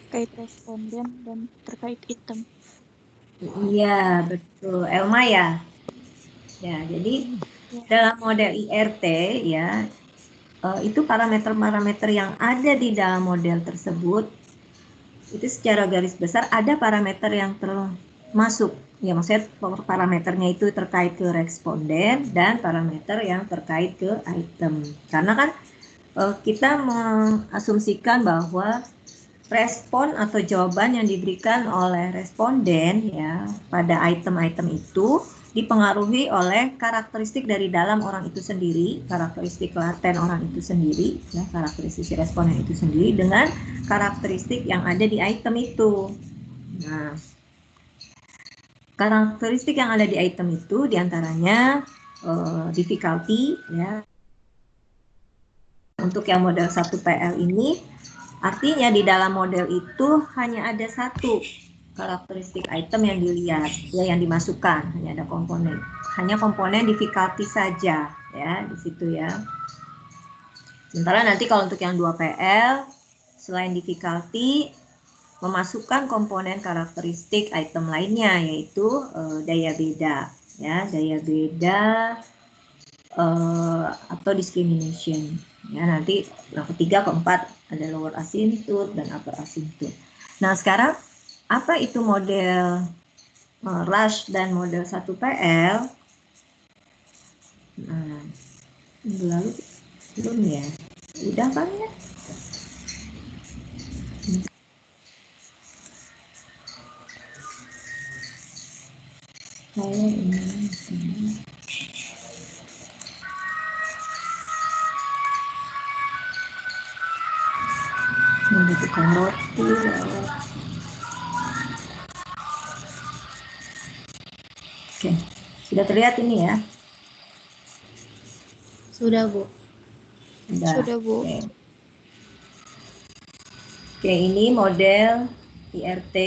terkait responden dan terkait item. Iya, betul. Elma ya? Ya, jadi dalam model IRT ya, itu parameter-parameter yang ada di dalam model tersebut, itu secara garis besar ada parameter yang termasuk. Ya, maksudnya parameternya itu terkait ke responden dan parameter yang terkait ke item. Karena kan kita mengasumsikan bahwa respon atau jawaban yang diberikan oleh responden ya pada item-item itu dipengaruhi oleh karakteristik dari dalam orang itu sendiri, karakteristik laten orang itu sendiri, ya, karakteristik responden itu sendiri dengan karakteristik yang ada di item itu. Nah, karakteristik yang ada di item itu diantaranya difficulty, ya. Untuk yang model 1PL ini, artinya di dalam model itu hanya ada satu karakteristik item yang dilihat, ya, yang dimasukkan, hanya ada komponen difficulty saja, ya, di situ ya. Sementara nanti kalau untuk yang 2PL, selain difficulty, memasukkan komponen karakteristik item lainnya, yaitu daya beda, ya, daya beda atau discrimination. Ya, nanti yang ketiga, keempat ada lower asymptote dan upper asymptote. Nah, sekarang apa itu model Rush dan model 1PL? Nah, minggu lalu belum ya? Udah kan ya? Saya ini. Membutuhkan roti. Oke, sudah terlihat ini ya? Sudah, Bu. Sudah, Bu. Oke. Oke, ini model IRT.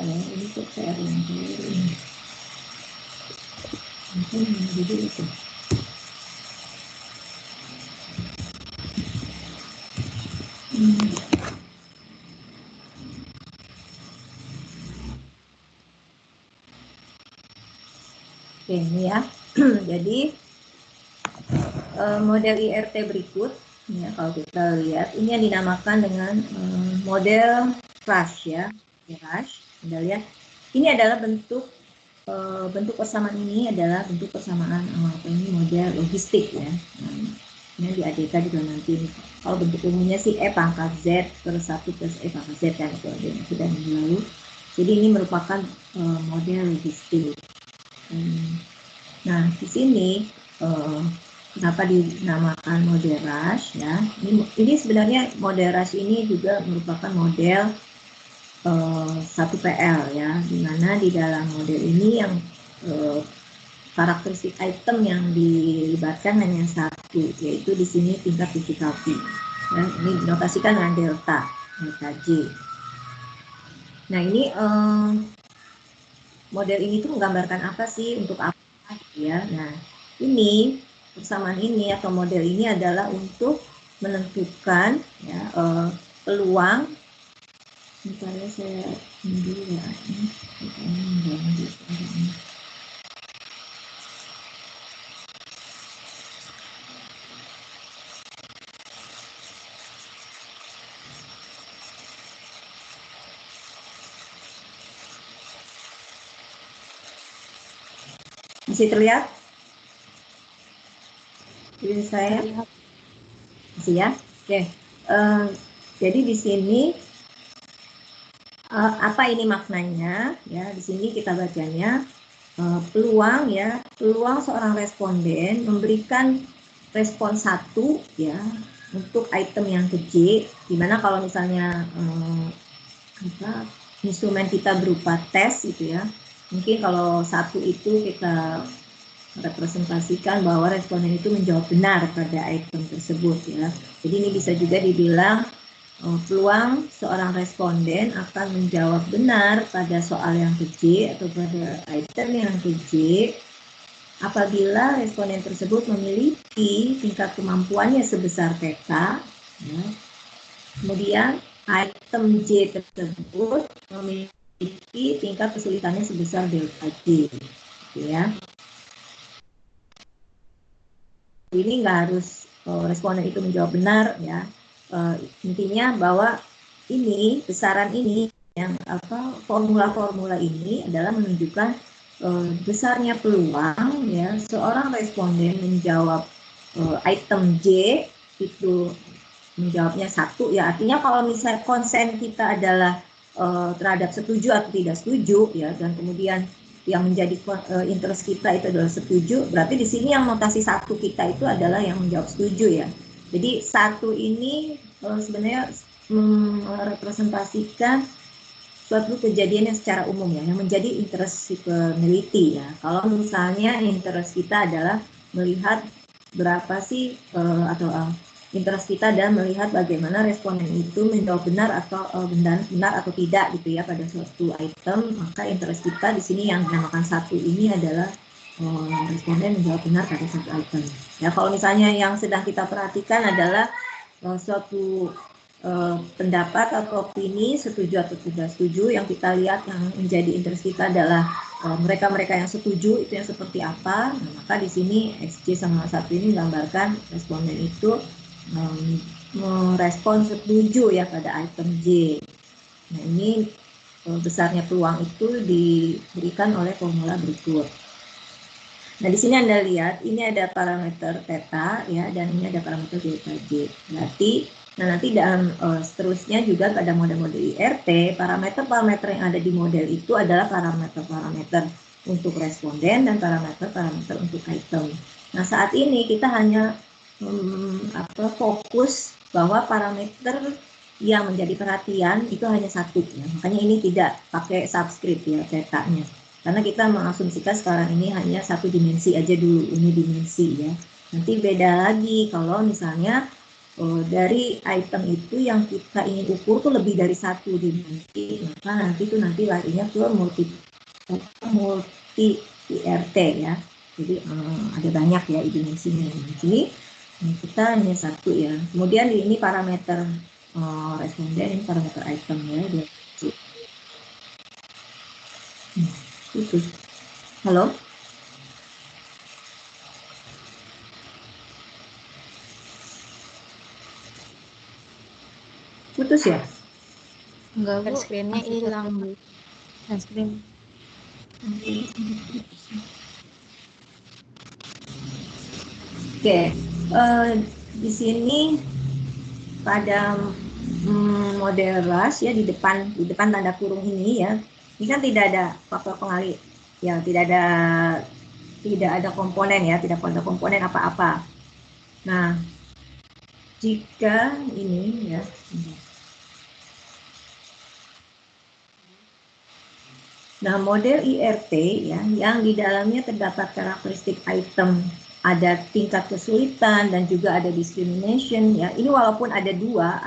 Ini kok saya yang ini. Mungkin dulu itu. Oke, ini ya. Jadi model IRT berikut, ya, kalau kita lihat ini yang dinamakan dengan model Rush, ya, Rush. Anda lihat, ini adalah bentuk persamaan ini adalah bentuk persamaan ini model logistik, ya. Nah, ini di ADK juga nanti. Kalau bentuk umumnya sih E pangkat Z per 1 plus E pangkat Z, kan, itu ada yang sudah lalu. Jadi ini merupakan model logistik. Nah, di sini kenapa dinamakan model Rush, ya? Ini sebenarnya model Rush ini juga merupakan model 1PL, ya, dimana di dalam model ini yang karakteristik item yang dilibatkan hanya satu, yaitu di sini tingkat difficulty. Ya, ini dinotasikan dengan delta J. Nah, ini model ini tuh menggambarkan apa sih, untuk apa, ya? Nah, ini persamaan ini atau model ini adalah untuk menentukan, ya, peluang. Misalnya saya dulu ya, masih terlihat? Jadi saya masih ya. Oke. Jadi di sini apa ini maknanya? Ya, di sini kita bacanya peluang, ya, peluang seorang responden memberikan respon 1, ya, untuk item yang kecil, dimana kalau misalnya instrumen kita berupa tes, gitu ya, Mungkin kalau satu itu kita representasikan bahwa responden itu menjawab benar pada item tersebut ya. Jadi ini bisa juga dibilang peluang seorang responden akan menjawab benar pada soal yang ke atau pada item yang ke apabila responden tersebut memiliki tingkat kemampuannya sebesar theta, ya. Kemudian item J tersebut memiliki tingkat kesulitannya sebesar delta J, gitu ya. Ini nggak harus responden itu menjawab benar ya. Intinya bahwa ini besaran ini yang formula-formula ini adalah menunjukkan besarnya peluang ya seorang responden menjawab item J itu menjawabnya 1 ya, artinya kalau misalnya konsen kita adalah terhadap setuju atau tidak setuju ya, dan kemudian yang menjadi interest kita itu adalah setuju, berarti di sini yang notasi 1 kita itu adalah yang menjawab setuju ya. Jadi 1 ini sebenarnya merepresentasikan suatu kejadian yang secara umum ya, yang menjadi interest si peneliti ya. Kalau misalnya interest kita adalah melihat berapa sih interest kita dan melihat bagaimana responden itu menjawab benar atau benar atau tidak gitu ya pada suatu item, maka interest kita di sini yang dinamakan 1 ini adalah responden menjawab benar pada satu item. Ya kalau misalnya yang sedang kita perhatikan adalah suatu pendapat atau opini setuju atau tidak setuju, yang kita lihat yang menjadi interest kita adalah mereka-mereka yang setuju itu yang seperti apa. Nah, maka di sini XJ sama 1 ini menggambarkan responden itu merespon setuju ya pada item J. Nah ini besarnya peluang itu diberikan oleh formula berikut. Nah di sini Anda lihat ini ada parameter theta ya, dan ini ada parameter delta J. Berarti nanti dalam seterusnya juga pada model-model IRT, parameter-parameter yang ada di model itu adalah parameter-parameter untuk responden dan parameter-parameter untuk item. Nah saat ini kita hanya fokus bahwa parameter yang menjadi perhatian itu hanya 1 ya. Makanya ini tidak pakai subscript ya theta-nya. Karena kita mengasumsikan sekarang ini hanya 1 dimensi aja dulu, ini dimensi ya. Nanti beda lagi kalau misalnya dari item itu yang kita ingin ukur tuh lebih dari 1 dimensi, maka nanti larinya ke multi IRT ya. Jadi ada banyak ya dimensinya. Jadi kita hanya 1 ya. Kemudian ini parameter responden, ini parameter item ya. Itu. Halo? Putus ya? Enggak, Bu. Screen-nya hilang, Bu. Screen. Oke, di sini pada model rush ya, di depan tanda kurung ini ya, ini kan tidak ada faktor pengalih ya, tidak ada komponen ya, tidak ada komponen apa-apa. Nah jika ini ya, nah model IRT ya yang di dalamnya terdapat karakteristik item, ada tingkat kesulitan dan juga ada discrimination ya. Ini walaupun ada dua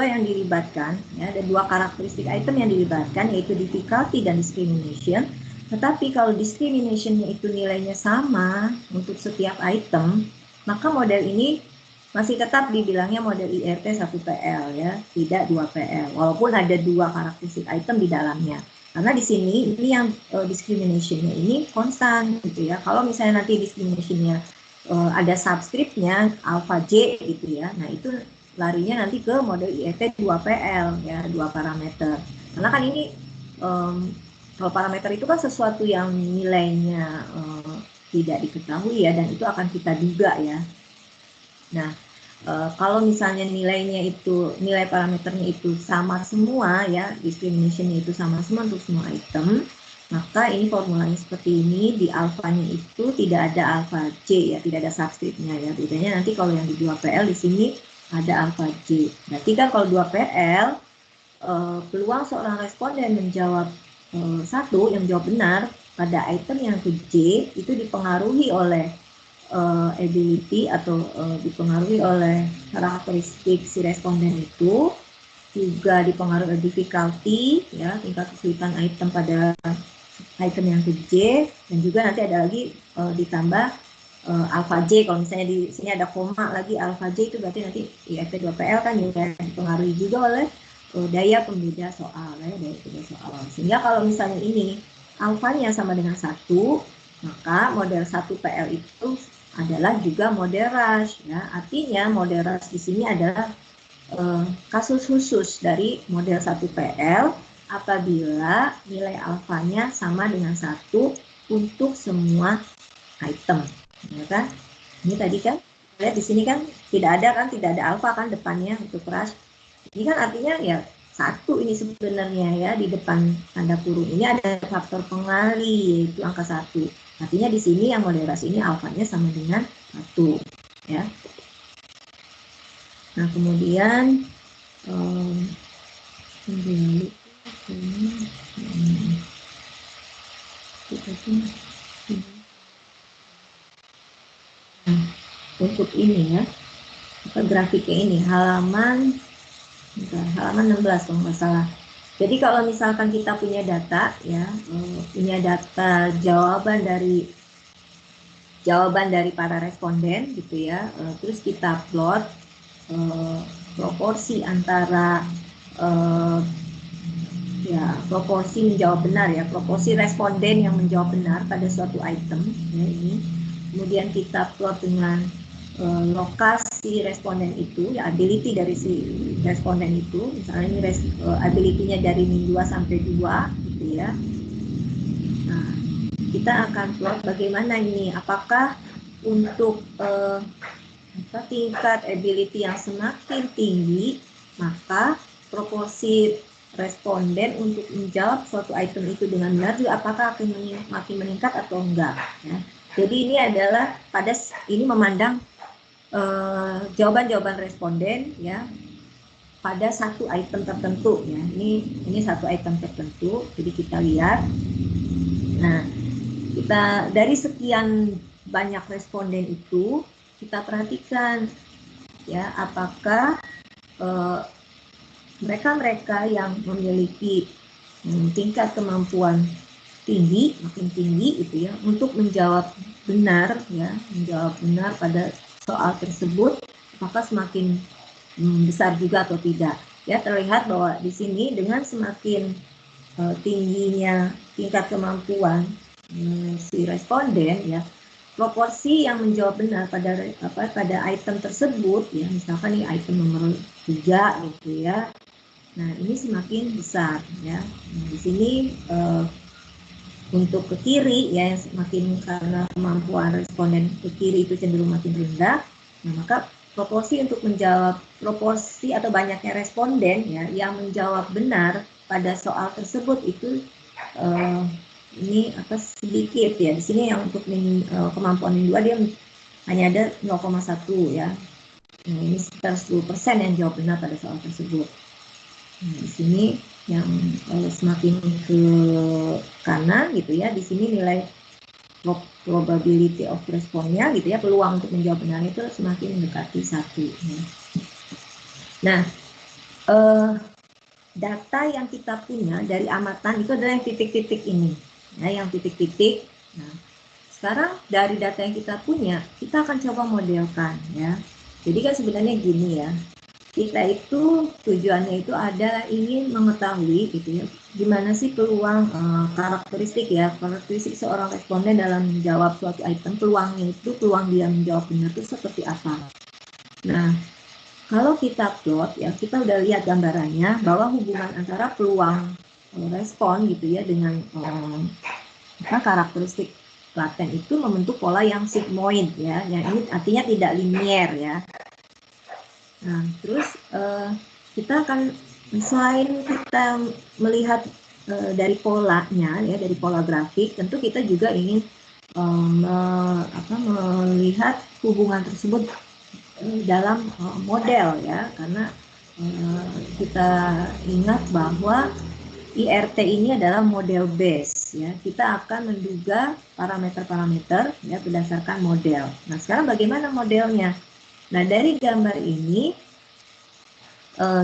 yang dilibatkan ya, ada 2 karakteristik item yang dilibatkan, yaitu difficulty dan discrimination. Tetapi kalau discrimination-nya itu nilainya sama untuk setiap item, maka model ini masih tetap dibilangnya model IRT 1 PL ya, tidak 2 PL. Walaupun ada 2 karakteristik item di dalamnya. Karena di sini ini yang discrimination-nya ini konstan gitu ya. Kalau misalnya nanti discrimination-nya ada subscript-nya alpha J gitu ya. Nah, itu larinya nanti ke model IRT 2PL ya, 2 parameter. Karena kan ini kalau parameter itu kan sesuatu yang nilainya tidak diketahui ya, dan itu akan kita duga ya. Nah, kalau misalnya nilai parameternya itu sama semua ya, discrimination-nya itu sama semua untuk semua item, maka ini formulanya seperti ini, di alfanya itu tidak ada alpha J ya, tidak ada subscript-nya ya. Bedanya nanti kalau yang di 2PL di sini ada alpha J. Berarti kan kalau 2PL peluang seorang responden menjawab 1 yang jawab benar pada item yang ke J itu dipengaruhi oleh ability atau dipengaruhi oleh karakteristik si responden itu, juga dipengaruhi oleh difficulty, ya, tingkat kesulitan item pada item yang ke J, dan juga nanti ada lagi ditambah alpha J. Kalau misalnya di sini ada koma lagi alpha J, itu berarti nanti IFT2PL kan juga dipengaruhi juga oleh daya pembeda soal, ya, daya pembeda soal. Sehingga kalau misalnya ini alfanya sama dengan 1, maka model 1PL itu adalah juga model rush, ya. Artinya model rush di sini adalah kasus khusus dari model 1PL apabila nilai alfanya sama dengan 1 untuk semua item, ya kan? Ini tadi kan lihat di sini kan tidak ada alfa kan depannya untuk rush. Ini kan artinya ya 1 ini sebenarnya, ya, di depan tanda kurung ini ada faktor pengali yaitu angka 1. Artinya di sini yang model rush ini alfanya sama dengan 1, ya. Nah, kemudian untuk ini, ya, grafiknya ini halaman 16 kalau nggak salah. Jadi kalau misalkan kita punya data, ya, punya data jawaban dari para responden gitu, ya, terus kita plot proporsi antara proporsi menjawab benar, ya, proporsi responden yang menjawab benar pada suatu item, ya, ini. Kemudian kita plot dengan lokasi responden itu, ya, ability dari si responden itu, misalnya ini ability-nya dari min 2 sampai 2 gitu, ya. Nah, kita akan plot bagaimana ini, apakah untuk tingkat ability yang semakin tinggi, maka proporsi responden untuk menjawab suatu item itu dengan benar juga apakah akan makin meningkat atau enggak, ya. Jadi ini adalah ini memandang jawaban-jawaban responden, ya, pada satu item tertentu, ya. Ini satu item tertentu. Jadi kita lihat. Nah, kita dari sekian banyak responden itu kita perhatikan, ya, apakah mereka-mereka yang memiliki tingkat kemampuan tinggi, makin tinggi itu, ya, untuk menjawab benar, ya, menjawab benar pada soal tersebut, apakah semakin besar juga atau tidak. Ya, terlihat bahwa di sini dengan semakin tingginya tingkat kemampuan si responden, ya, proporsi yang menjawab benar pada item tersebut, ya, misalkan ini item nomor 3 gitu, ya. Nah, ini semakin besar, ya. Nah, di sini untuk ke kiri, ya, semakin karena kemampuan responden ke kiri itu cenderung makin rendah, nah, maka proporsi untuk menjawab, proporsi atau banyaknya responden, ya, yang menjawab benar pada soal tersebut itu ini sedikit, ya. Di sini yang untuk kemampuan min 2 dia hanya ada 0,1, ya. Nah, ini sekitar 10% yang jawab benar pada soal tersebut. Nah, di sini yang semakin ke kanan gitu, ya, di sini nilai probability of responnya gitu, ya, peluang untuk menjawab benar itu semakin mendekati 1, ya. Nah, data yang kita punya dari amatan itu adalah yang titik-titik ini, ya, yang titik-titik. Nah, sekarang dari data yang kita punya, kita akan coba modelkan, ya. Jadi kan sebenarnya gini, ya, kita itu tujuannya itu ingin mengetahui gitu, ya, gimana sih peluang karakteristik seorang responden dalam menjawab suatu item, peluangnya itu, peluang dia menjawab benar itu seperti apa. Nah, kalau kita plot, ya, kita udah lihat gambarannya bahwa hubungan antara peluang respon gitu, ya, dengan karakteristik laten itu membentuk pola yang sigmoid, ya, yang ini artinya tidak linier, ya. Nah, terus kita akan, selain kita melihat dari polanya, ya, dari pola grafik, tentu kita juga ingin melihat hubungan tersebut dalam model, ya, karena kita ingat bahwa IRT ini adalah model base, ya, kita akan menduga parameter-parameter ya berdasarkan model. Nah, sekarang bagaimana modelnya? Nah, dari gambar ini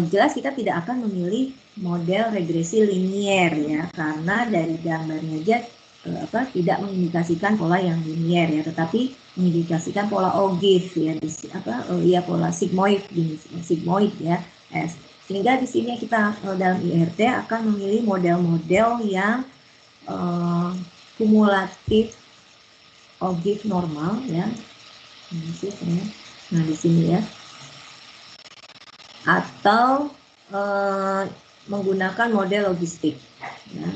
jelas kita tidak akan memilih model regresi linier ya, karena dari gambarnya aja tidak mengindikasikan pola yang linier ya, tetapi mengindikasikan pola ogive ya, pola sigmoid ya. Sehingga di sini kita dalam IRT akan memilih model-model yang kumulatif ogive normal ya. Nah, di sini ya. Atau menggunakan model logistik ya.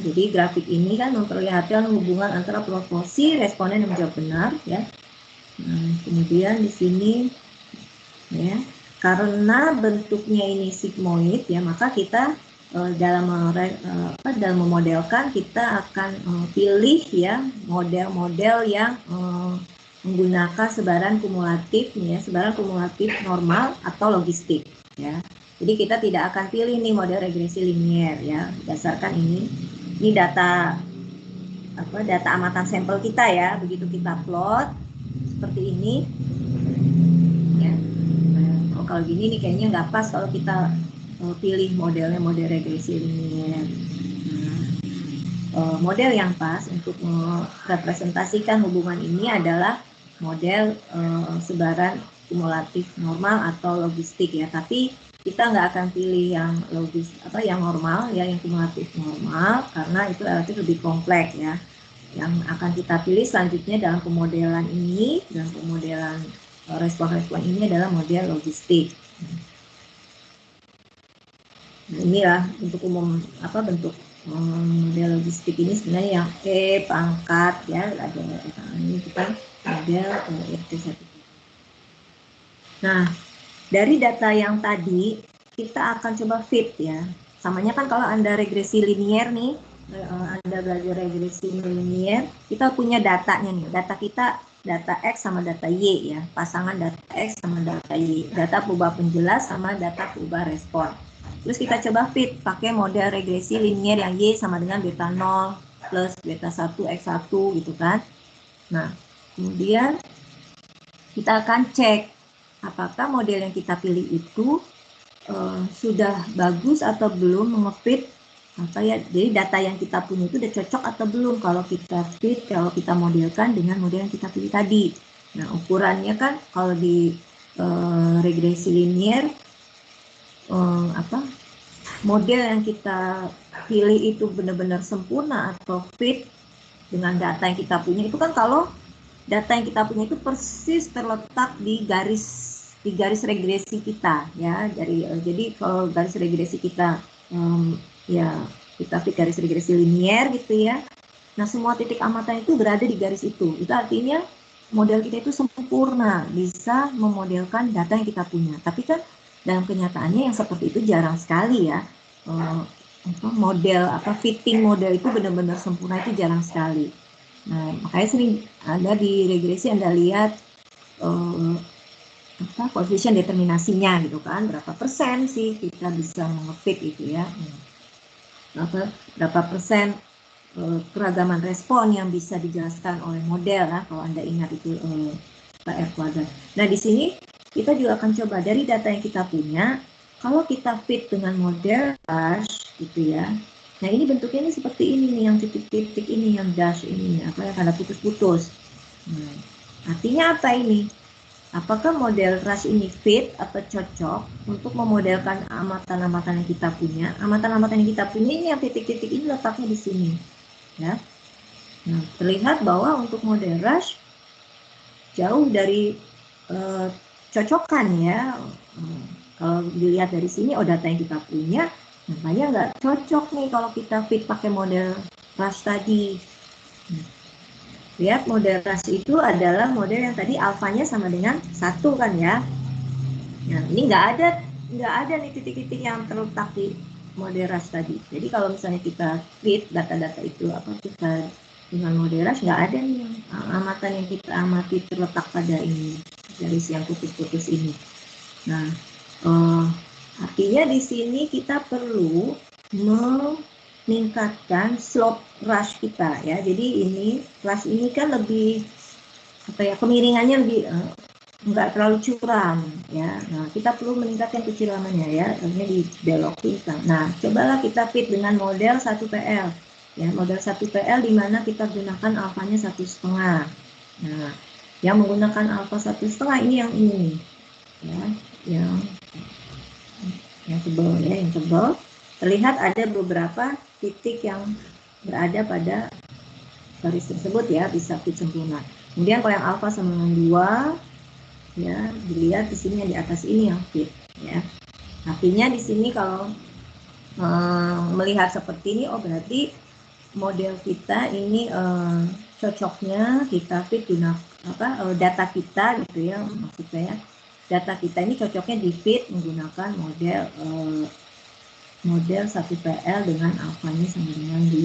Jadi grafik ini kan memperlihatkan hubungan antara proporsi responden yang menjawab benar ya. Nah, kemudian di sini ya, karena bentuknya ini sigmoid ya, maka kita dalam memodelkan kita akan pilih ya model-model yang menggunakan sebaran kumulatif ya, sebaran kumulatif normal atau logistik ya. Jadi kita tidak akan pilih nih model regresi linier ya, berdasarkan ini data data amatan sampel kita ya. Begitu kita plot seperti ini ya. Nah, kalau gini nih kayaknya nggak pas kalau kita pilih modelnya model regresi linier. Model yang pas untuk merepresentasikan hubungan ini adalah model sebaran kumulatif normal atau logistik ya, tapi kita nggak akan pilih yang yang normal ya, yang kumulatif normal, karena itu relatif lebih kompleks ya. Yang akan kita pilih selanjutnya dalam pemodelan ini, dalam pemodelan respon-respon ini adalah model logistik. Nah, inilah untuk umum bentuk model logistik ini sebenarnya yang pangkat ya, ada ini kita model RT1. Nah, dari data yang tadi kita akan coba fit ya. Samanya kan kalau Anda regresi linier nih, Anda belajar regresi linier, kita punya datanya nih. Data kita data X sama data Y ya, pasangan data X sama data Y, data perubahan penjelas sama data perubahan respon. Terus kita coba fit pakai model regresi linier yang Y sama dengan beta 0 plus beta 1 X1 gitu kan. Nah, kemudian kita akan cek apakah model yang kita pilih itu sudah bagus atau belum mengefit jadi data yang kita punya itu udah cocok atau belum kalau kita fit, kalau kita modelkan dengan model yang kita pilih tadi. Nah, ukurannya kan kalau di regresi linier model yang kita pilih itu benar-benar sempurna atau fit dengan data yang kita punya, itu kan kalau data yang kita punya itu persis terletak di garis regresi kita ya. Jadi kalau garis regresi kita ya kita fit garis regresi linier gitu ya. Nah, semua titik amatan itu berada di garis itu. Itu artinya model kita itu sempurna, bisa memodelkan data yang kita punya. Tapi kan dalam kenyataannya yang seperti itu jarang sekali ya. Fitting model itu benar-benar sempurna itu jarang sekali. Nah, makanya sering ada di regresi Anda lihat koefisien determinasinya gitu kan, berapa persen sih kita bisa mengefit itu ya. Berapa persen keragaman respon yang bisa dijelaskan oleh model ya, kalau Anda ingat itu PR kuadrat. Nah, di sini kita juga akan coba dari data yang kita punya, kalau kita fit dengan model dash gitu ya. Nah, ini bentuknya ini seperti ini nih, yang titik-titik ini, yang dash ini, yang tanda putus-putus. Nah, artinya apa ini? Apakah model rush ini fit atau cocok untuk memodelkan amatan-amatan yang kita punya? Amatan-amatan yang kita punya ini yang titik-titik ini letaknya di sini, ya. Nah, terlihat bahwa untuk model rush jauh dari cocokan ya. Kalau dilihat dari sini, data yang kita punya, namanya nggak cocok nih kalau kita fit pakai model rush tadi. Lihat model rush itu adalah model yang tadi alfanya sama dengan 1 kan ya. Nah, ini nggak ada nih titik-titik yang terletak di model rush tadi. Jadi kalau misalnya kita fit data-data itu kita dengan model rush, nggak ada nih amatan yang kita amati terletak pada ini, garis yang putus-putus ini. Nah, artinya di sini kita perlu meningkatkan slope rush kita ya. Jadi ini rush ini kan lebih apa ya, kemiringannya lebih nggak terlalu curam ya. Nah, kita perlu meningkatkan kecuramannya ya, artinya dibelokin. Nah, cobalah kita fit dengan model 1PL ya, model 1PL di mana kita gunakan alfanya 1,5. Nah, yang menggunakan alfa 1,5 ini yang ini nih ya, yang tebal ya, yang tebal. Terlihat ada beberapa titik yang berada pada garis tersebut ya, bisa fit sempurna. Kemudian kalau yang alfa sama dengan 2 ya, dilihat di sini yang di atas ini yang fit ya. Artinya di sini kalau melihat seperti ini, oh berarti model kita ini cocoknya kita fit guna data kita gitu ya, maksudnya ya, data kita ini cocoknya di fit menggunakan model 1PL dengan alfanya sama dengan 2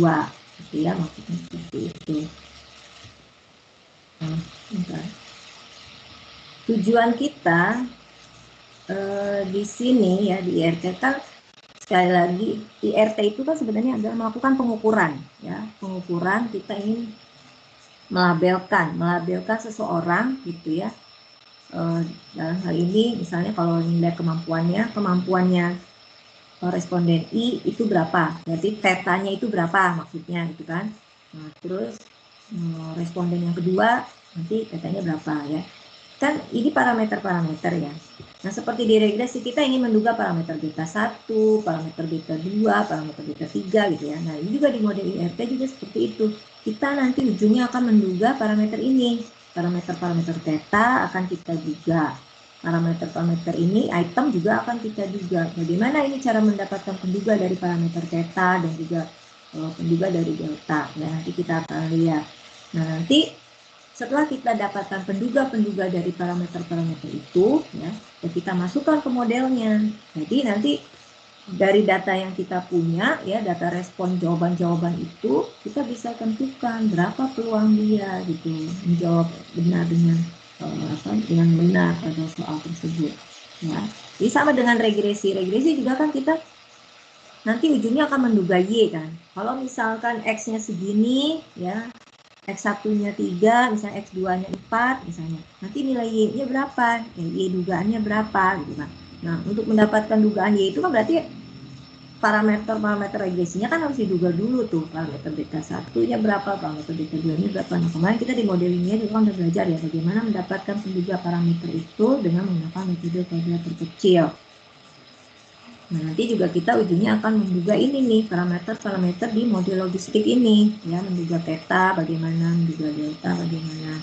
gitu ya, maksudnya seperti itu. Tujuan kita di sini ya, di IRT kan sekali lagi, IRT itu kan sebenarnya adalah melakukan pengukuran ya, pengukuran. Kita ingin melabelkan seseorang gitu ya. Dalam hal ini misalnya kalau nilai kemampuannya responden I itu berapa, berarti tetanya itu berapa maksudnya gitu kan. Nah, terus responden yang kedua nanti tetanya berapa ya. Kan ini parameter-parameter ya. Nah, seperti di regresi kita ingin menduga parameter beta 1, parameter beta 2, parameter beta 3 gitu ya. Nah, ini juga di model IRT juga seperti itu. Kita nanti ujungnya akan menduga parameter ini. Parameter-parameter theta akan kita duga. Parameter-parameter ini item juga akan kita duga. Bagaimana ini cara mendapatkan penduga dari parameter theta dan juga penduga dari delta. Ya, nanti kita akan lihat. Nah, nanti setelah kita dapatkan penduga-penduga dari parameter-parameter itu, ya kita masukkan ke modelnya. Jadi nanti dari data yang kita punya, ya data respon jawaban-jawaban itu, kita bisa tentukan berapa peluang dia gitu menjawab benar dengan benar pada soal tersebut. Ya, jadi sama dengan regresi. Regresi juga kan kita nanti ujungnya akan menduga Y kan. Kalau misalkan X-nya segini, ya X1-nya 3, misalnya X2-nya 4, misalnya. Nanti nilai Y-nya berapa? Y dugaannya berapa? Gitu kan. Nah, untuk mendapatkan dugaan Y itu kan berarti parameter regresinya kan harus diduga dulu tuh. Parameter beta 1-nya berapa, parameter beta 2-nya berapa. Nah, kemarin kita di model ini juga udah belajar ya bagaimana mendapatkan penduga parameter itu dengan menggunakan metode tabulator terkecil. Nah, nanti juga kita ujungnya akan menduga ini nih, parameter-parameter di model logistik ini. Ya, menduga theta bagaimana, menduga delta bagaimana.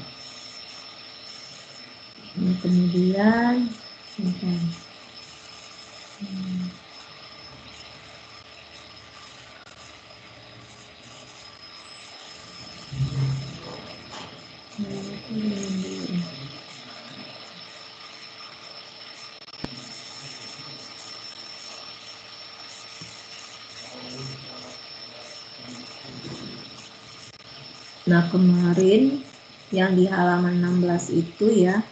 Nah, kemudian, nah kemarin yang di halaman 16 itu ya,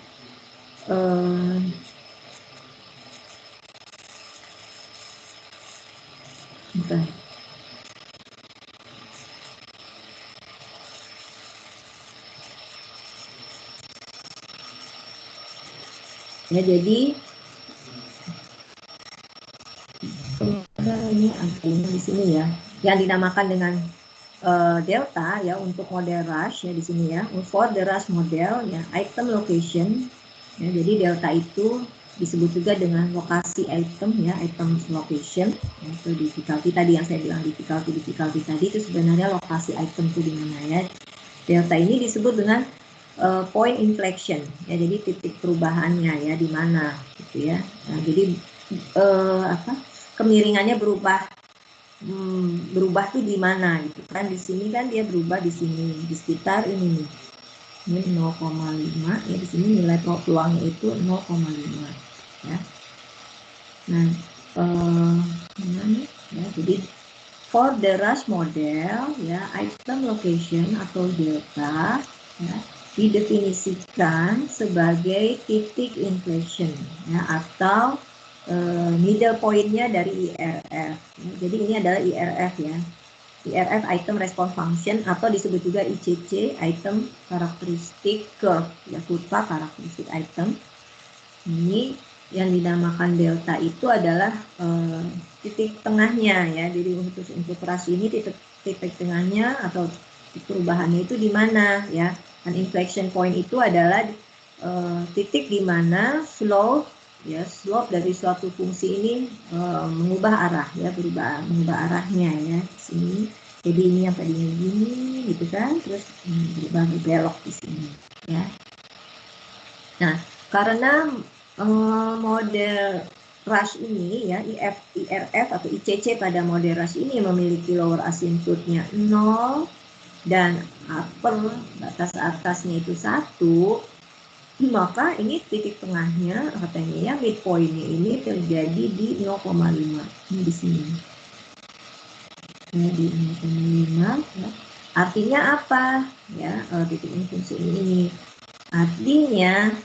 ya jadi ini artinya di sini ya, yang dinamakan dengan delta ya untuk model rush ya di sini ya. For the rush model ya, item location ya, jadi delta itu disebut juga dengan lokasi item ya, item location ya, itu difficulty tadi yang saya bilang difficulty tadi itu sebenarnya lokasi item itu di mana ya. Delta ini disebut dengan point inflection ya, jadi titik perubahannya ya di mana gitu ya. Nah, jadi kemiringannya berubah tuh di mana gitu kan. Di sini kan dia berubah di sini di sekitar ini nih, ini 0,5 ya, di sini nilai peluangnya itu 0,5 ya. Nah ya, jadi for the rush model ya, item location atau delta ya, didefinisikan sebagai titik inflection ya, atau middle point-nya dari IRF. Jadi ini adalah IRF ya. IRF item response function atau disebut juga ICC item characteristic curve, ya kurva karakteristik item. Ini yang dinamakan delta itu adalah titik tengahnya ya. Jadi untuk rush ini titik tengahnya atau perubahannya itu di mana ya. Dan inflection point itu adalah titik di mana slope dari suatu fungsi ini mengubah arah ya, mengubah arahnya ya di sini. Jadi ini yang tadinya gini gitu kan, terus berubah belok di sini ya. Nah, karena model rush ini ya, IRF atau ICC pada model rush ini memiliki lower asymptote-nya 0 dan upper batas atasnya itu 1, maka ini titik tengahnya katanya ya, midpoint-nya ini terjadi di 0,5 ini di sini ya, di 0,5 ya. Artinya apa ya, titik fungsi ini artinya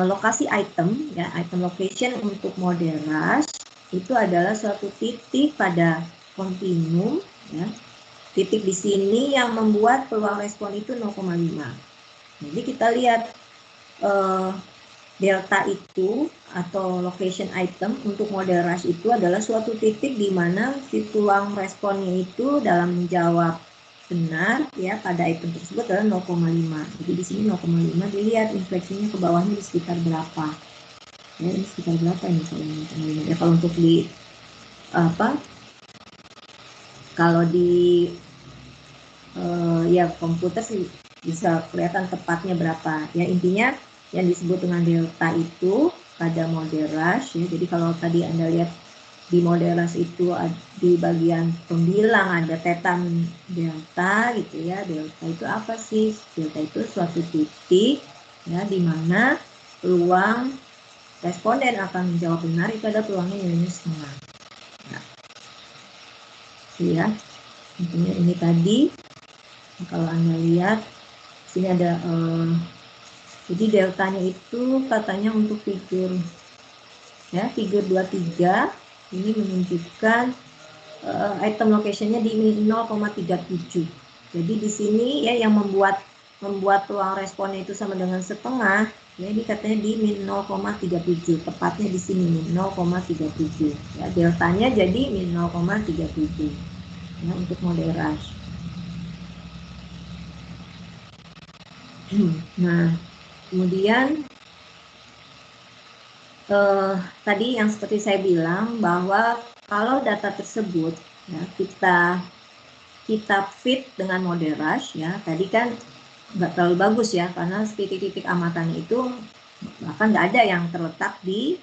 lokasi item ya, item location untuk model rush itu adalah suatu titik pada kontinum ya. Titik di sini yang membuat peluang respon itu 0,5. Jadi kita lihat delta itu atau location item untuk model rush itu adalah suatu titik di mana si peluang responnya itu dalam menjawab benar ya pada item tersebut adalah 0,5. Jadi di sini 0,5, dilihat infleksinya ke bawahnya di sekitar berapa. Ya, ini sekitar berapa ini kalau 0,5. Ya kalau untuk di kalau di ya komputer sih bisa kelihatan tepatnya berapa. Ya intinya yang disebut dengan delta itu pada model rush ya. Jadi kalau tadi Anda lihat di model rush itu di bagian pembilang ada theta min delta gitu ya. Delta itu apa sih? Delta itu suatu titik ya di mana peluang responden akan menjawab benar itu ada peluangnya nilainya setengah. Nah, ya, intinya ini tadi kalau Anda lihat sini ada jadi deltanya itu katanya untuk figur ya, figur 23 ini menunjukkan item locationnya di 0,37. Jadi di sini ya yang membuat peluang responnya itu sama dengan setengah ya, ini katanya di min 0,37, tepatnya di sini min 0,37 ya, deltanya jadi min 0,37 ya untuk model rush. Nah, kemudian tadi yang seperti saya bilang bahwa kalau data tersebut ya, kita fit dengan model rush ya, tadi kan nggak terlalu bagus ya karena titik-titik amatannya itu bahkan nggak ada yang terletak di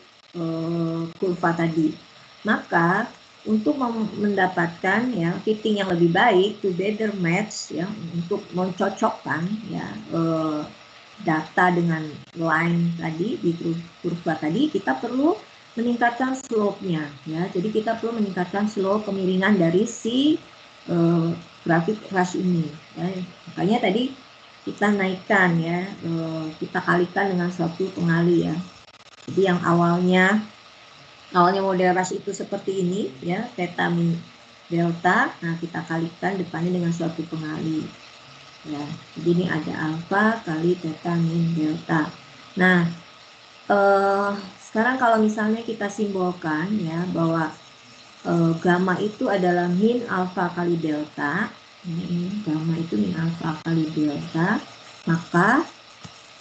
kurva tadi. Maka untuk mendapatkan ya fitting yang lebih baik, to better match ya, untuk mencocokkan ya data dengan line tadi di kurva tadi, kita perlu meningkatkan slope-nya ya. Jadi kita perlu meningkatkan slope kemiringan dari si grafik rush ini ya. Makanya tadi kita naikkan ya, kita kalikan dengan suatu pengali ya. Jadi yang awalnya model rush itu seperti ini ya, theta min delta, nah kita kalikan depannya dengan suatu pengali. Ya, jadi ini ada alfa kali theta min delta. Nah, sekarang kalau misalnya kita simbolkan ya bahwa gamma itu adalah min alfa kali delta, ini gamma itu min alfa kali delta, maka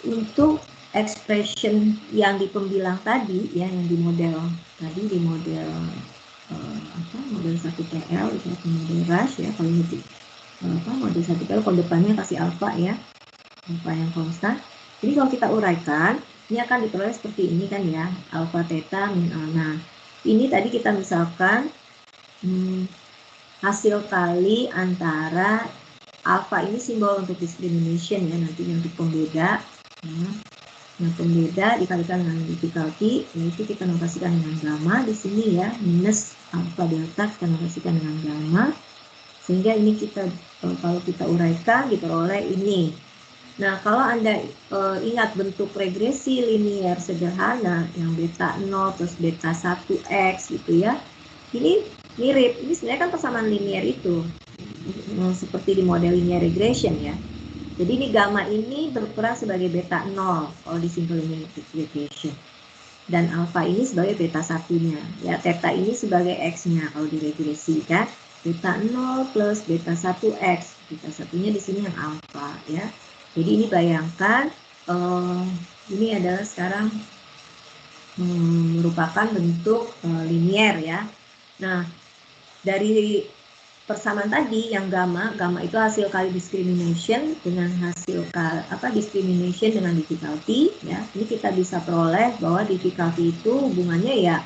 untuk expression yang di pembilang tadi ya, yang di model tadi di model model 1PL itu model rush ya, kalau ini model 1PL kalau depannya kasih alfa ya, alfa yang konstan. Jadi kalau kita uraikan ini akan diperoleh seperti ini kan ya, alfa theta min a. Nah ini tadi kita misalkan hasil kali antara alfa ini simbol untuk discrimination ya, nanti untuk pembeda ya. Nah pembeda dikalikan dengan difficulty, yaitu kita notasikan dengan gamma di sini ya, minus alfa delta kita notasikan dengan gamma, sehingga ini kita kalau kita uraikan diperoleh ini. Nah kalau Anda ingat bentuk regresi linear sederhana yang beta 0 plus beta 1x gitu ya, ini mirip. Ini sebenarnya kan persamaan linear itu, seperti di model linear regression ya. Jadi ini gamma ini berperan sebagai beta 0 kalau di simple linear regression. Dan alfa ini sebagai beta satunya. Ya, theta ini sebagai x-nya kalau di regresi kan. Beta 0 plus beta 1x. Beta satunya di sini yang alfa ya. Jadi ini bayangkan ini adalah sekarang merupakan bentuk linear ya. Nah, dari persamaan tadi yang gamma itu hasil kali discrimination dengan hasil discrimination dengan difficulty ya. Ini kita bisa peroleh bahwa difficulty itu hubungannya ya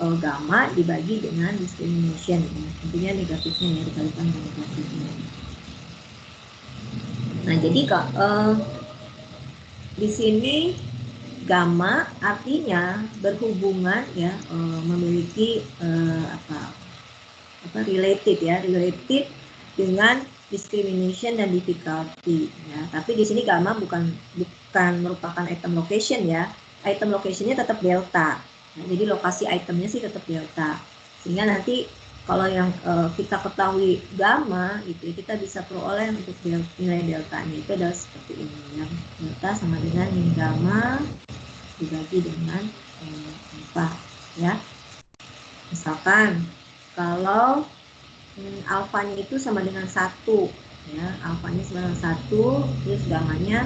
gamma dibagi dengan discrimination ya. Tentunya negatifnya ya dikalikan dengan negatifnya. Nah, jadi di sini gamma artinya berhubungan ya, memiliki related dengan discrimination dan difficulty ya. Tapi di sini gamma bukan merupakan item location ya. Item locationnya tetap delta. Nah, jadi lokasi itemnya sih tetap delta. Sehingga nanti kalau yang kita ketahui gamma itu kita bisa peroleh untuk nilai deltanya itu adalah seperti ini ya. Delta sama dengan min gamma dibagi dengan alpha ya. Misalkan kalau alfanya itu sama dengan 1 ya, alfanya sama dengan 1 terus gamanya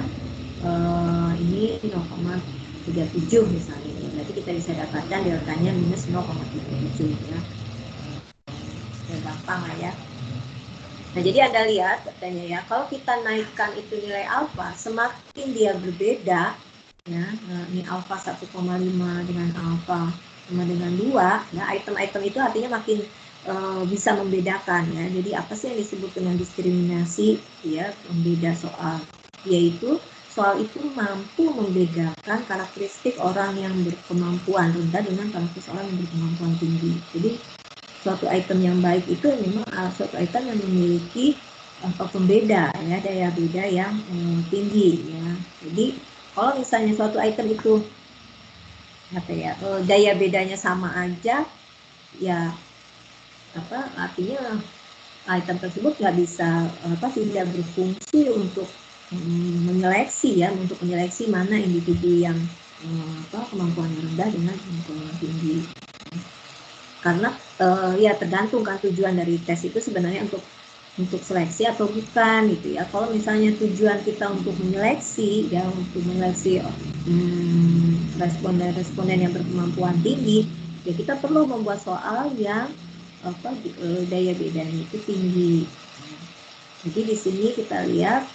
ini 0,37 misalnya, berarti kita bisa dapatkan deltanya minus 0,37 ya. Ya gampang lah ya. Nah, jadi Anda lihat katanya ya, kalau kita naikkan itu nilai alfa, semakin dia berbeda ya, ini alfa 1,5 dengan alfa sama dengan 2 ya, item-item itu artinya makin bisa membedakan ya. Jadi apa sih yang disebut dengan diskriminasi ya, membeda soal, yaitu soal itu mampu membedakan karakteristik orang yang berkemampuan rendah dengan karakteristik orang yang berkemampuan tinggi. Jadi suatu item yang baik itu memang suatu item yang memiliki pembeda ya, daya beda yang tinggi ya. Jadi kalau misalnya suatu item itu daya bedanya sama aja ya, artinya item tersebut nggak bisa tidak berfungsi untuk menyeleksi ya, untuk menyeleksi mana individu yang kemampuan rendah dengan kemampuan yang tinggi. Karena ya tergantung kan tujuan dari tes itu sebenarnya untuk seleksi atau bukan gitu ya. Kalau misalnya tujuan kita untuk menyeleksi ya, untuk menyeleksi responden yang berkemampuan tinggi, ya kita perlu membuat soal yang daya bedanya itu tinggi. Jadi di sini kita lihat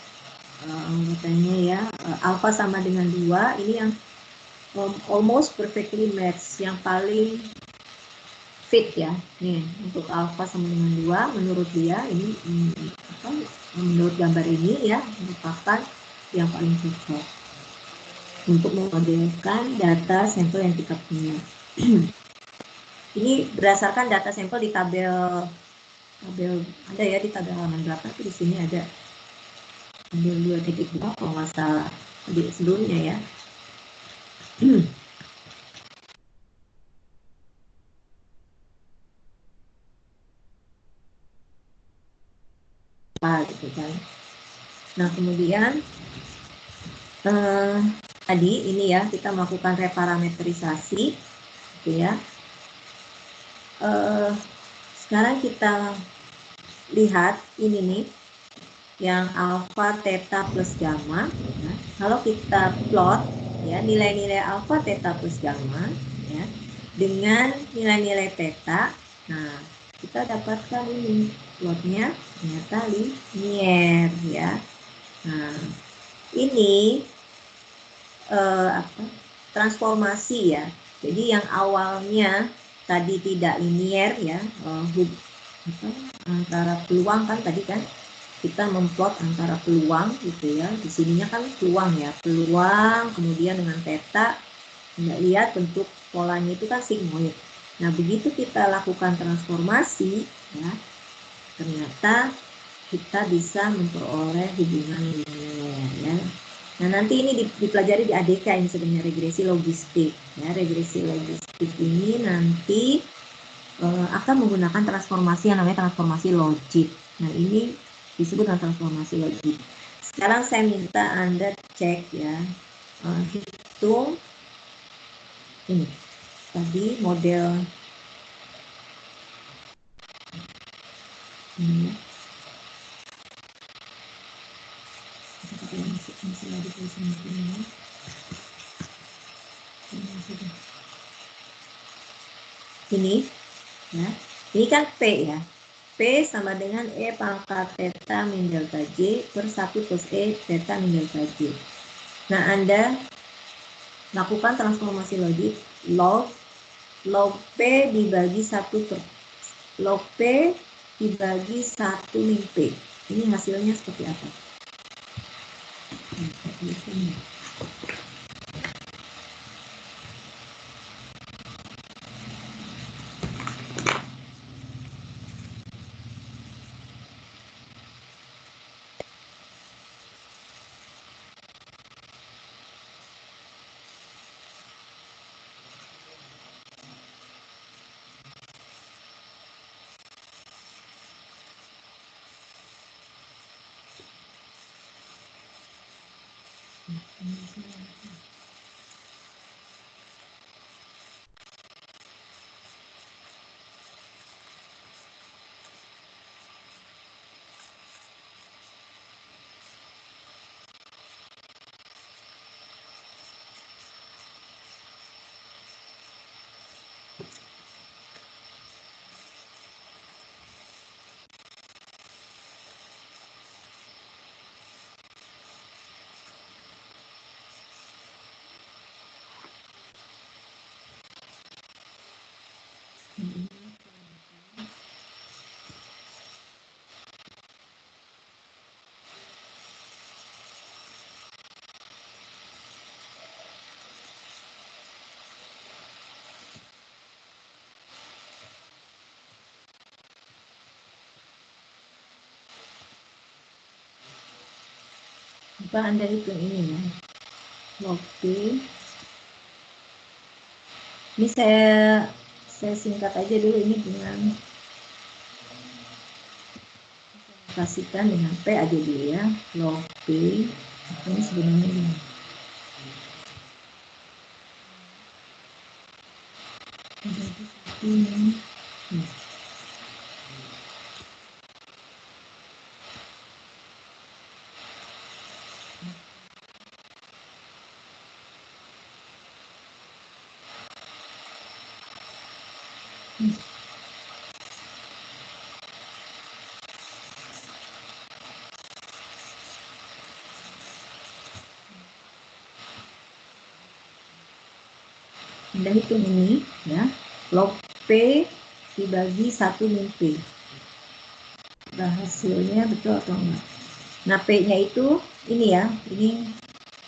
katanya ya, alfa sama dengan 2, ini yang almost perfectly match, yang paling fit ya. Nih, untuk alfa sama dengan 2 menurut dia ini menurut gambar ini ya, merupakan yang paling cocok untuk memodelkan data sampel yang kita punya. Ini berdasarkan data sampel di tabel ada ya, di tabel halaman berapa tuh, di sini ada tabel 2.2 kalau nggak salah di sebelumnya ya. Gitu kan. Nah, kemudian tadi ini ya, kita melakukan reparametrisasi gitu ya. Sekarang kita lihat ini nih, yang alfa, theta plus gamma ya. Kalau kita plot ya nilai-nilai alfa, theta plus gamma ya dengan nilai-nilai theta, nah kita dapatkan ini plotnya ternyata linear ya. Nah, ini transformasi ya. Jadi yang awalnya tadi tidak linear ya, antara peluang kan tadi kan kita memplot antara peluang gitu ya. Di sininya kan peluang ya, peluang kemudian dengan theta, Anda lihat bentuk polanya itu kan sigmoid. Nah, begitu kita lakukan transformasi ya, ternyata kita bisa memperoleh hubungan linear ya. Nah, nanti ini dipelajari di ADK, ini sebenarnya regresi logistik ya. Regresi logistik ini nanti akan menggunakan transformasi yang namanya transformasi logik. Nah, ini disebut transformasi logik. Sekarang saya minta Anda cek ya, hitung ini tadi model ini. Ini ya, ini kan P ya. P sama dengan E pangkat theta min delta J per 1 plus E theta min delta J. Nah, Anda lakukan transformasi logik log P dibagi 1 per log P dibagi 1 min P. Ini hasilnya seperti apa? Coba Anda hitung ini ya. Log P. Ini saya singkat aja dulu ini dengan kasihkan dengan P aja dulu ya. Log P ini sebenarnya ini. Anda hitung ini ya, log P dibagi 1 min P. Nah, hasilnya betul atau enggak? Nah, P-nya itu ini ya, ini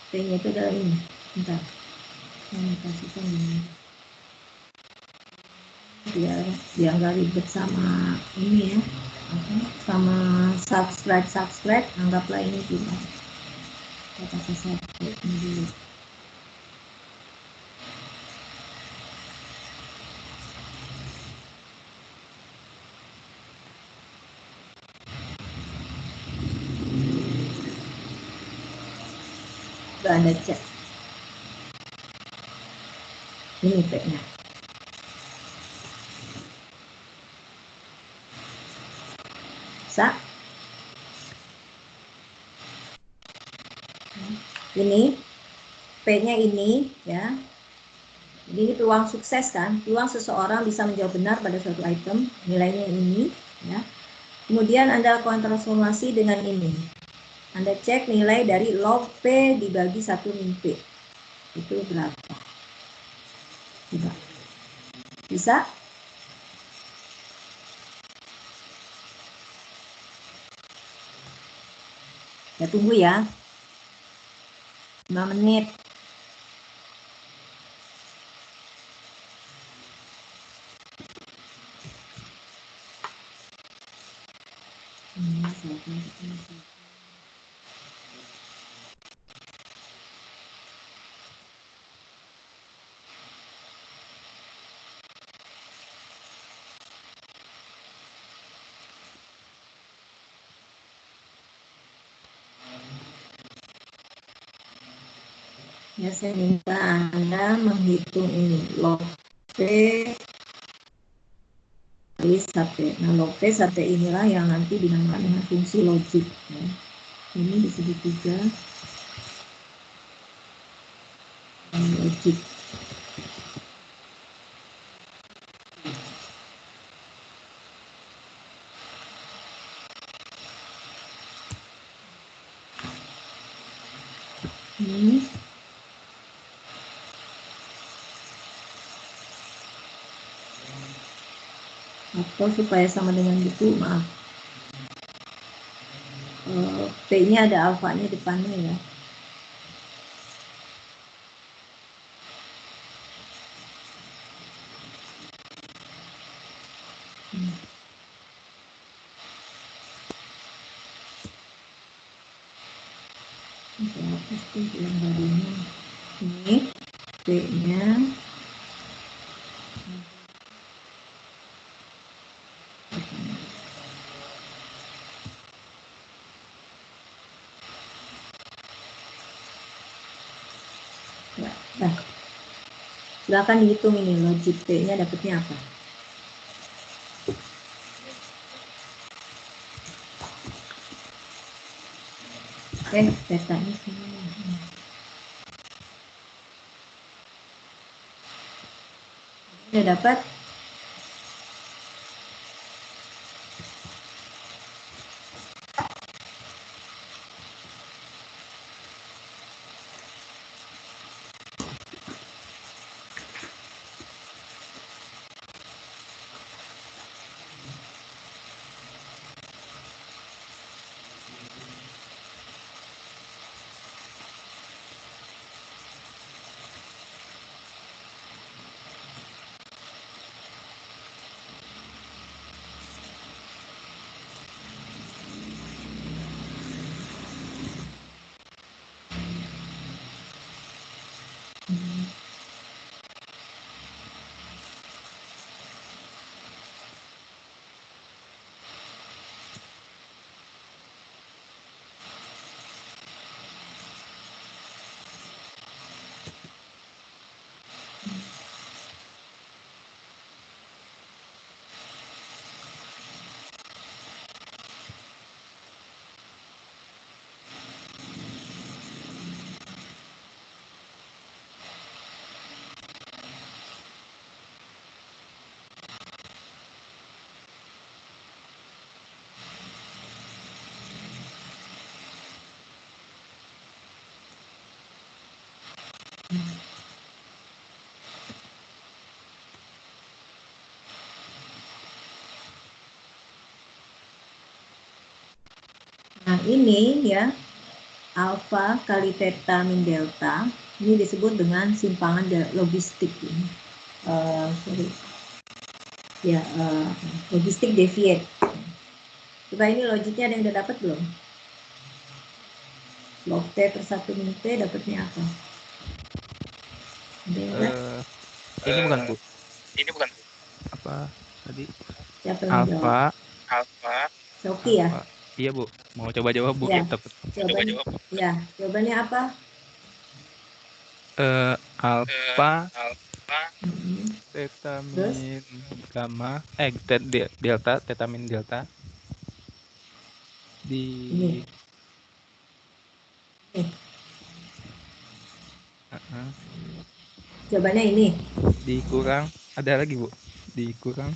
P-nya itu adalah ini. Bentar, saya kasihkan ini. Biar nggak ribet sama ini ya, sama subscribe, anggaplah ini juga. Kita kasih subscribe ini dulu. Udah Anda cek. Ini P-nya. Bisa? Ini P-nya ini ya. Jadi ini peluang sukses kan, peluang seseorang bisa menjawab benar pada suatu item, nilainya ini ya. Kemudian Anda lakukan transformasi dengan ini. Anda cek nilai dari log P dibagi 1 min P. Itu berapa? Coba. Bisa? Ya tunggu ya. 5 menit. Ya, saya minta Anda menghitung ini log P kali sate. Nah, log P sate inilah yang nanti dinamakan dengan fungsi logik. Ya. Ini di segitiga logik. Ini atau supaya sama dengan itu, maaf, P-nya ada alfanya depannya ya. Saya hapus tuh yang tadinya. Ini P-nya ya. Nah, silakan dihitung ini logik P-nya dapatnya apa. Petanya sini. Udah dapat? Nah, ini ya, alfa kali theta min delta, ini disebut dengan simpangan logistik ini. Sorry. Ya, logistik deviate. Coba ini logiknya ada yang udah dapat belum? Log T per 1 min T dapatnya apa? Ada yang enggak? Ini bukan Bu. Ini bukan Apa tadi? Siapa yang jawab? Alfa. alfa. Soki ya? Alfa. Iya Bu. Mau coba jawab Bu. Ya. Takut. Jawabannya, ya, jawabannya apa? Alfa Alfa. theta Terus? min gamma. Delta theta min delta di Ini. Nih, jawabannya ini. dikurang ada lagi Bu. Dikurang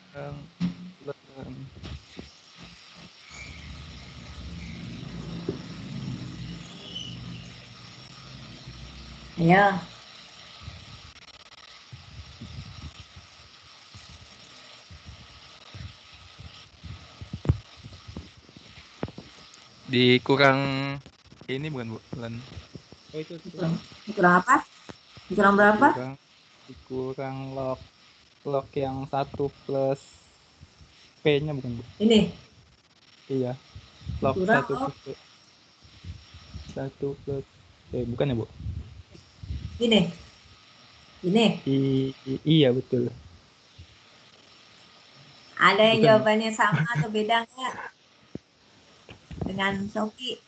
kurang kurang Ayo. dikurang ini bukan Bu? Bukan. Oh itu Kurang apa? Kurang berapa? dikurang log yang 1 plus P-nya bukan Bu? Ini. Iya. Log Kurang 1 plus P. 1 plus P bukan ya Bu? Ini. Ini. Iya betul. Ada yang Bukan. jawabannya sama atau beda nggak? Dengan Soki.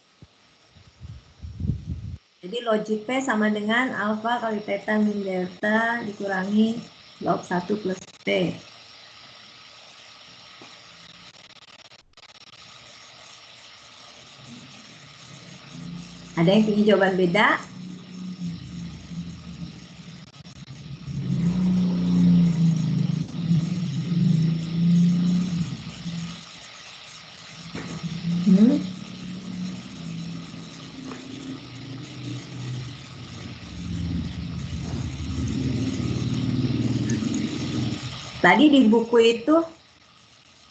Jadi logik P sama dengan alfa kali theta min delta dikurangi log 1 plus P. Ada yang punya jawaban beda? Tadi di buku itu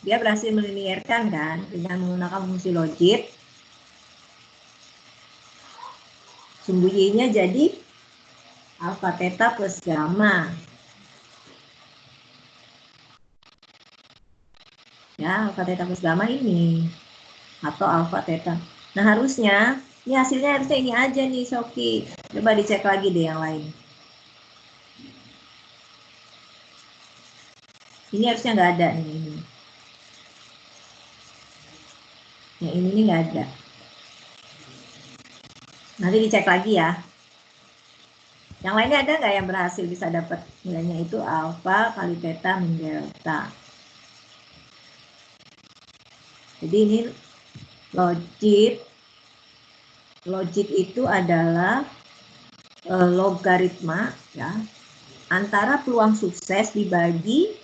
dia berhasil melinearkan kan dengan menggunakan fungsi logik. Sumbu Y-nya jadi alfa theta plus gamma. Ya, alfa theta plus gamma ini. Atau alfa theta. Nah, harusnya, ini hasilnya harusnya ini aja nih, Soki. Coba dicek lagi deh yang lain. Ini harusnya nggak ada nih. Ini. Yang ini nih nggak ada. Nanti dicek lagi ya. Yang lainnya ada nggak yang berhasil bisa dapat nilainya itu alfa kali theta min delta. Jadi ini logik itu adalah logaritma ya antara peluang sukses dibagi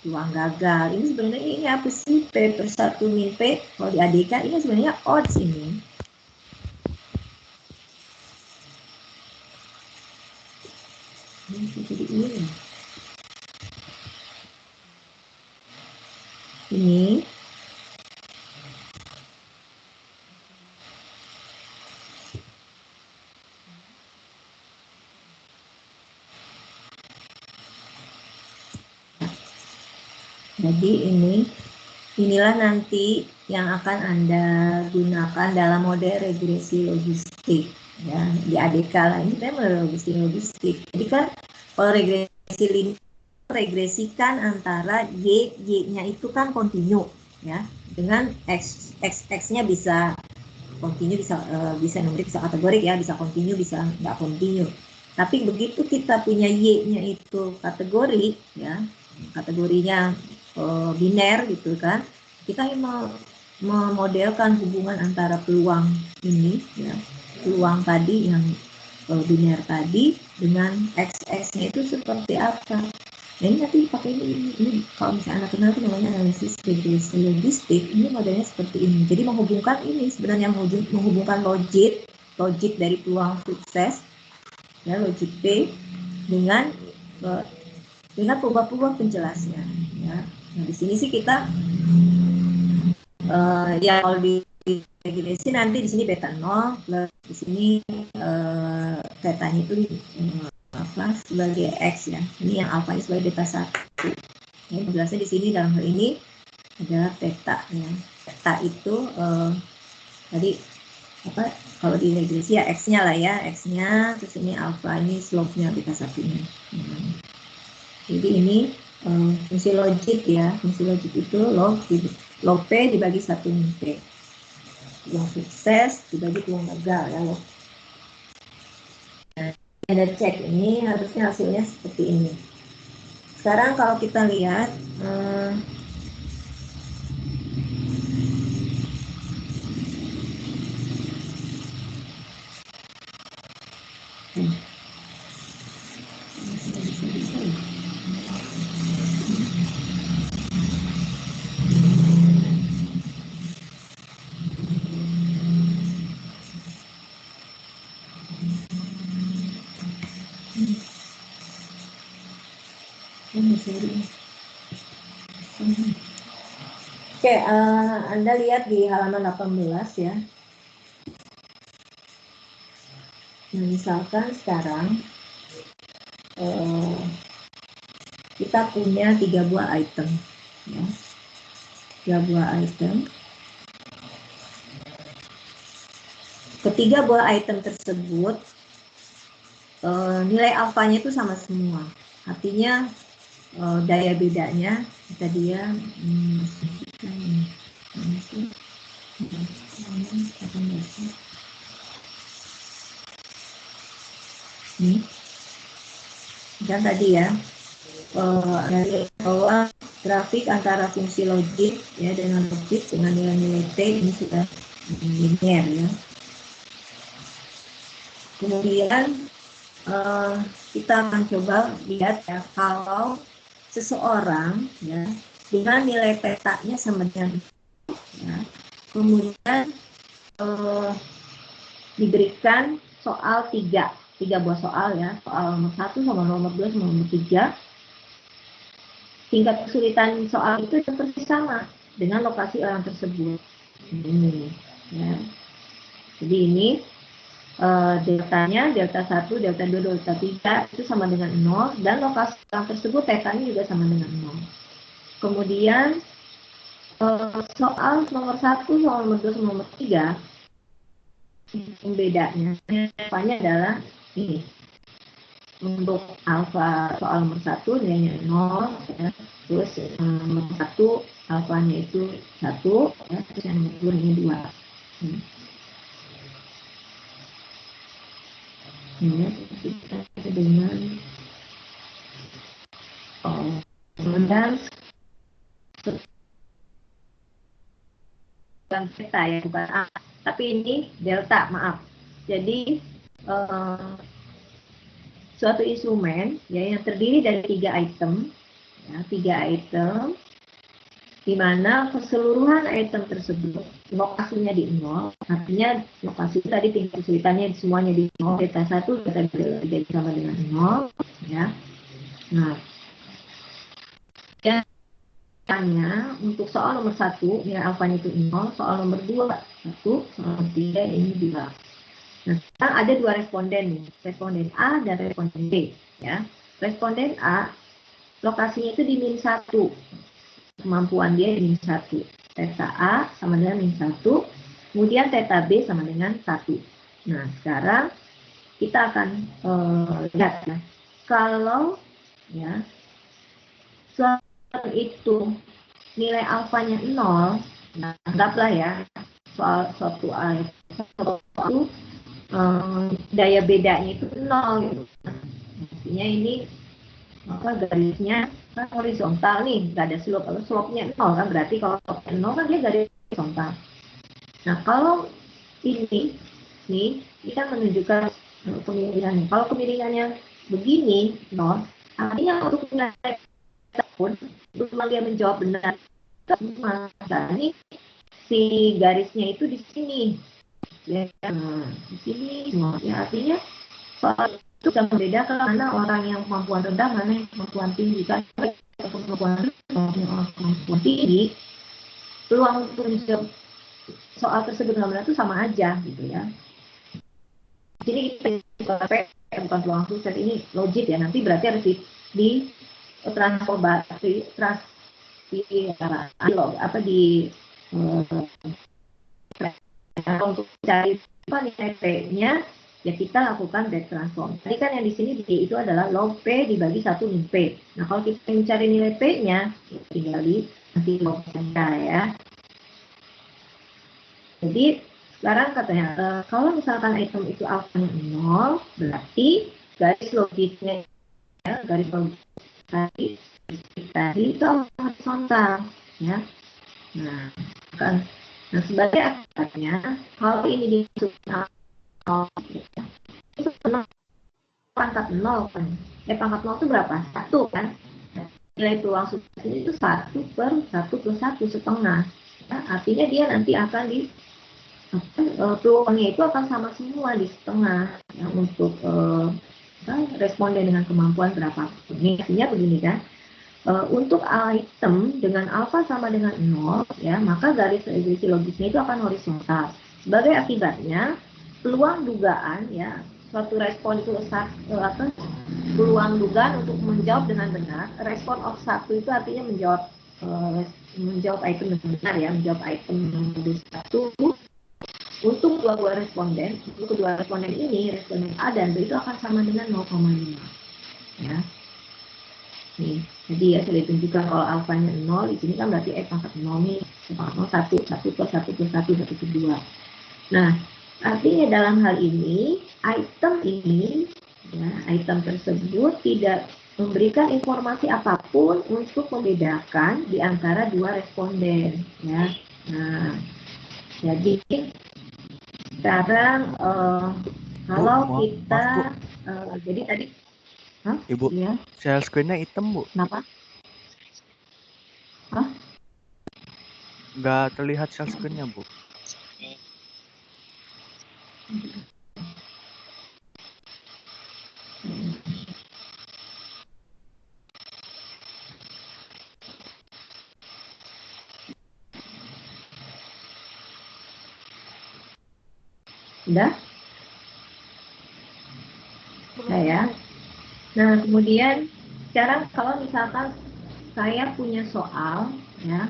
peluang gagal. Ini sebenarnya ini apa sih? P per 1 min P kalau diadekan ini sebenarnya odds ini. Jadi ini jadi inilah nanti yang akan Anda gunakan dalam model regresi logistik ya di ADK lah. Ini memang logistik. Jadi kan kalau regresi linear regresikan antara y-nya itu kan kontinu ya dengan x-nya bisa kontinu bisa numerik bisa kategorik ya bisa kontinu bisa nggak kontinu. Tapi begitu kita punya y-nya itu kategori ya kategorinya biner gitu kan kita memodelkan hubungan antara peluang ini ya peluang tadi yang biner tadi dengan x-nya itu seperti apa. Nah, ini nanti pakai ini kalau misalnya Anda kenal itu namanya analisis regresi logistik. Ini modelnya seperti ini. Jadi menghubungkan ini sebenarnya menghubungkan logik dari peluang sukses ya logik P dengan perubahan penjelasnya ya. Nah, di sini sih kita ya kalau di regresi nanti di sini beta 0 plus di sini tetanya itu apa sebagai x ya. Ini yang alfa sebagai beta 1. Ya, penjelasannya di sini dalam hal ini adalah theta ya. Theta itu tadi apa kalau di regresi ya x-nya lah ya, x-nya terus ini alfa ini slope-nya beta 1-nya. Jadi ini fungsi logik ya. Fungsi logik itu log P dibagi 1 min P. Peluang sukses dibagi peluang gagal ya log. Nah, ada cek ini harusnya hasilnya seperti ini. Sekarang kalau kita lihat Oke, Anda lihat di halaman 18 ya. Nah, misalkan sekarang kita punya 3 buah item ya. 3 buah item. Ketiga buah item tersebut nilai alfanya itu sama semua. Artinya daya bedanya kata dia dan tadi ya dari bahwa grafik antara fungsi logik ya dengan logik dengan nilai-nilai T ini sudah linear ya. Kemudian kita akan coba lihat ya kalau seseorang ya dengan nilai petanya sama dengan ya, kemudian diberikan soal tiga buah soal ya, soal nomor 1 sama nomor 2 sama nomor 3. Tingkat kesulitan soal itu persis sama dengan lokasi orang tersebut. Ini ya. Jadi ini deltanya, delta 1, delta 2, delta 3 itu sama dengan 0 dan lokasi orang tersebut tetanya juga sama dengan 0. Kemudian soal nomor 1, soal nomor 2, nomor 3 bedanya alfanya adalah ini. Untuk alfa soal nomor 1 nilainya 0 ya. Terus nomor 1 alfanya itu 1 ya. Terus yang nomor 2 ini 2. Ini kita dengan kemudian bukan theta ya, bukan A, tapi ini delta, maaf. Jadi suatu instrumen ya yang terdiri dari 3 item ya, 3 item di mana keseluruhan item tersebut lokasinya di 0, artinya lokasi tadi tingkat kesulitannya semuanya di 0, delta 1 delta 2 jadi sama dengan 0 ya. Nah, ya tanya untuk soal nomor 1 nilai alfanya itu 0, soal nomor 2 1, soal nomor 3 ini 2. Nah, sekarang ada 2 responden nih, responden A dan responden B ya. Responden A lokasinya itu di min 1, kemampuan dia di min 1, theta A sama dengan min 1, kemudian theta B sama dengan 1. Nah, sekarang kita akan lihat ya, kalau ya soal itu nilai alfanya 0, nah, anggaplah ya soal suatu itu daya bedanya itu 0 gitu. Artinya ini maka garisnya kan horizontal nih, nggak ada slope. Kalau slope-nya 0 kan berarti kalau slope-nya 0 kan dia garis horizontal. Nah, kalau ini nih kita menunjukkan kemiringannya. Kalau kemiringannya begini 0, artinya untuk nilai pun untuk dia menjawab benar maka ini si garisnya itu di sini ya, di sini ya, artinya soal itu sudah membedakan mana orang yang kemampuan rendah mana yang kemampuan tinggi. Kan kemampuan tinggi peluang untuk menjawab soal tersebut benar-benar itu sama aja gitu ya. Jadi bukan peluang sukses, ini logik ya, nanti berarti harus di transformasi untuk cari nilai P-nya ya kita lakukan back transform. Tadi kan yang di sini D itu adalah log P dibagi 1 min P. Nah, kalau kita mencari nilai P-nya tinggal di nanti log saja ya. Jadi sekarang katanya kalau misalkan item itu alfanya 0, berarti garis logiknya ya, garis logik tadi itu horizontal ya. Nah, kan sebagai akibatnya kalau ini disebut itu pangkat 0 kan. Pangkat 0 itu berapa? 1 kan. Nilai peluang sukses itu 1 per 1 plus 1 setengah. Ya, artinya dia nanti akan di peluangnya itu akan sama semua di setengah ya, untuk responden dengan kemampuan berapa. Ini artinya begini kan. Untuk item dengan alfa sama dengan 0 ya, maka garis regresi logisnya itu akan horizontal. Sebagai akibatnya peluang dugaan ya, suatu respon itu peluang dugaan untuk menjawab dengan benar, respon of 1 itu artinya menjawab item dengan benar ya, menjawab item dengan 1 untuk kedua responden. Untuk kedua responden ini, responden A dan B itu akan sama dengan 0,5 ya. Nih, jadi ya saya tunjukkan kalau alfanya 0, di sini kan berarti X pangkat 0 nih, pangkat 0 1, 1 plus 1 plus 1, 1 plus 2. Nah, artinya dalam hal ini, item tersebut tidak memberikan informasi apapun untuk membedakan di antara dua responden. Ya. Nah, jadi sekarang kalau Bu, kita, maaf, Bu. jadi tadi, Ibu, ya, share screen-nya hitam, Bu. kenapa? Hah? Nggak terlihat share screen-nya, Bu. Udah? Ya. Nah, kemudian sekarang kalau misalkan saya punya soal, ya,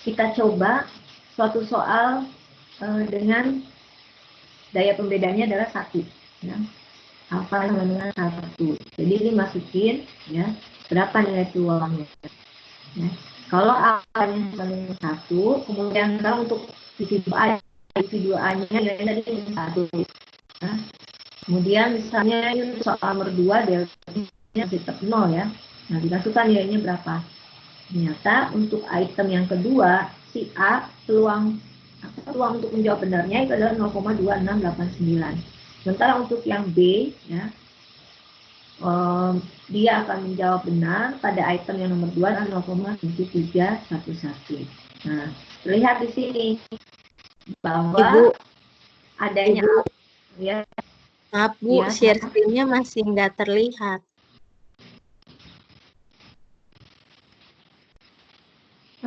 kita coba suatu soal dengan daya pembedanya adalah 1, ya. Alfa sama dengan 1. Jadi ini masukin, ya, berapa nilai peluangnya. Ya. Kalau alfanya sama dengan 1, kemudian sekarang untuk isi 2A-nya nilainya tadi 1. Ya. Kemudian misalnya ini soal nomor 2, deltanya tetap 0, ya. Nah, dimasukkan nilainya berapa. Ternyata untuk item yang kedua, si A, peluang untuk menjawab benarnya itu adalah 0,2689. Sementara untuk yang B, ya, dia akan menjawab benar pada item yang nomor 2 adalah 0,7311. Nah, terlihat di sini bahwa Ibu, adanya Ibu. Ya, Maaf Bu, ya, share screen-nya masih nggak terlihat.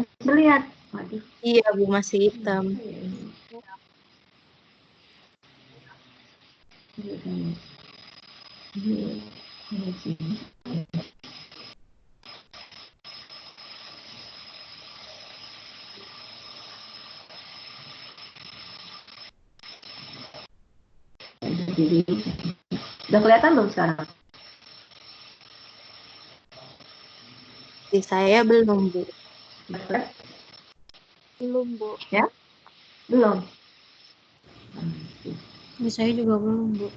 masih terlihat. Waduh. Iya Bu, masih hitam. Jadi, udah kelihatan belum sekarang? Di saya belum Bu. Belum, Bu. Ya? Belum. Di saya juga belum, Bu.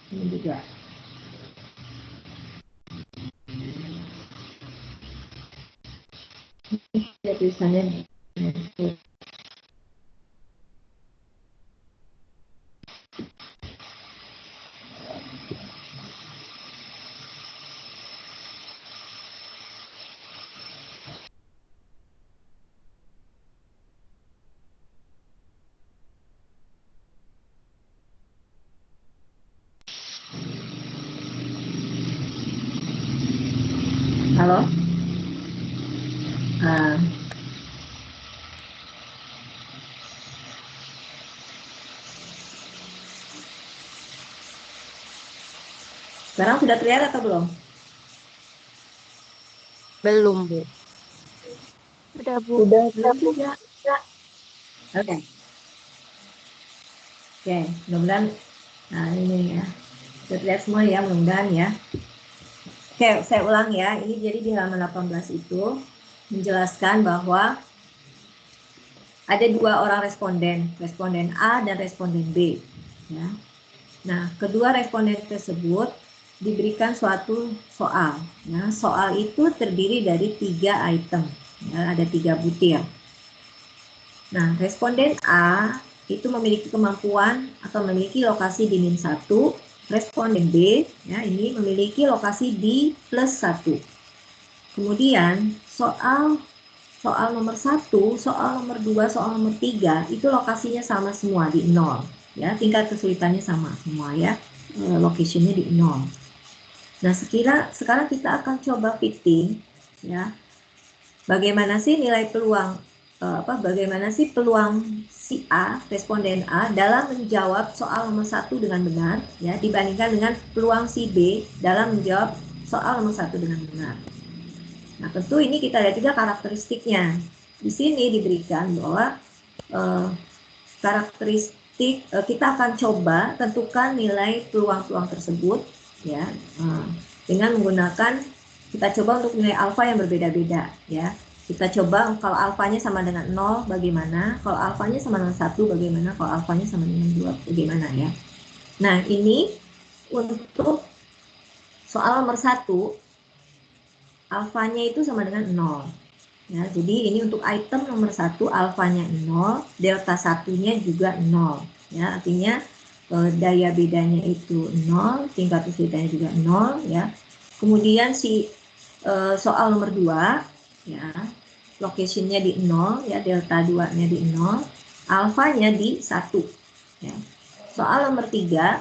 Ini juga. Ini tulisannya. Halo? Sekarang sudah terlihat atau belum? Belum Bu. Udah, Bu. Belum juga. Oke. Oke, mudah-mudahan. Nah, ini ya. Sudah terlihat semua ya, mudah-mudahan ya. Oke, saya ulang ya. Ini jadi di halaman 18 itu menjelaskan bahwa ada dua orang responden A dan responden B. Ya. Nah, kedua responden tersebut diberikan suatu soal. Ya, soal itu terdiri dari 3 item. Ya, ada 3 butir. Nah, responden A itu memiliki kemampuan atau memiliki lokasi di min 1. Responden B, ya, ini memiliki lokasi di plus 1. Kemudian soal nomor 1, soal nomor 2, soal nomor 3 itu lokasinya sama semua di 0. Ya, tingkat kesulitannya sama semua ya. Location-nya di 0. Nah, sekarang kita akan coba fitting ya. Bagaimana sih nilai peluang bagaimana sih peluang si A, responden A dalam menjawab soal nomor 1 dengan benar ya dibandingkan dengan peluang si B dalam menjawab soal nomor 1 dengan benar. Nah, tentu ini kita lihat juga karakteristiknya. Di sini diberikan bahwa karakteristik, kita akan coba tentukan nilai peluang-peluang tersebut ya, dengan menggunakan, kita coba untuk nilai alfa yang berbeda-beda ya. Kita coba kalau alfanya sama dengan 0 bagaimana, kalau alfanya sama dengan 1 bagaimana, kalau alfanya sama dengan 2 bagaimana ya. Nah, ini untuk soal nomor 1, alfanya itu sama dengan 0. Ya, jadi ini untuk item nomor 1 alfanya 0, delta satunya juga 0. Ya, artinya daya bedanya itu 0, tingkat kesulitannya juga 0 ya. Kemudian soal nomor 2 ya, locationnya di 0 ya, delta 2-nya di 0, alfanya di 1 ya. Soal nomor 3,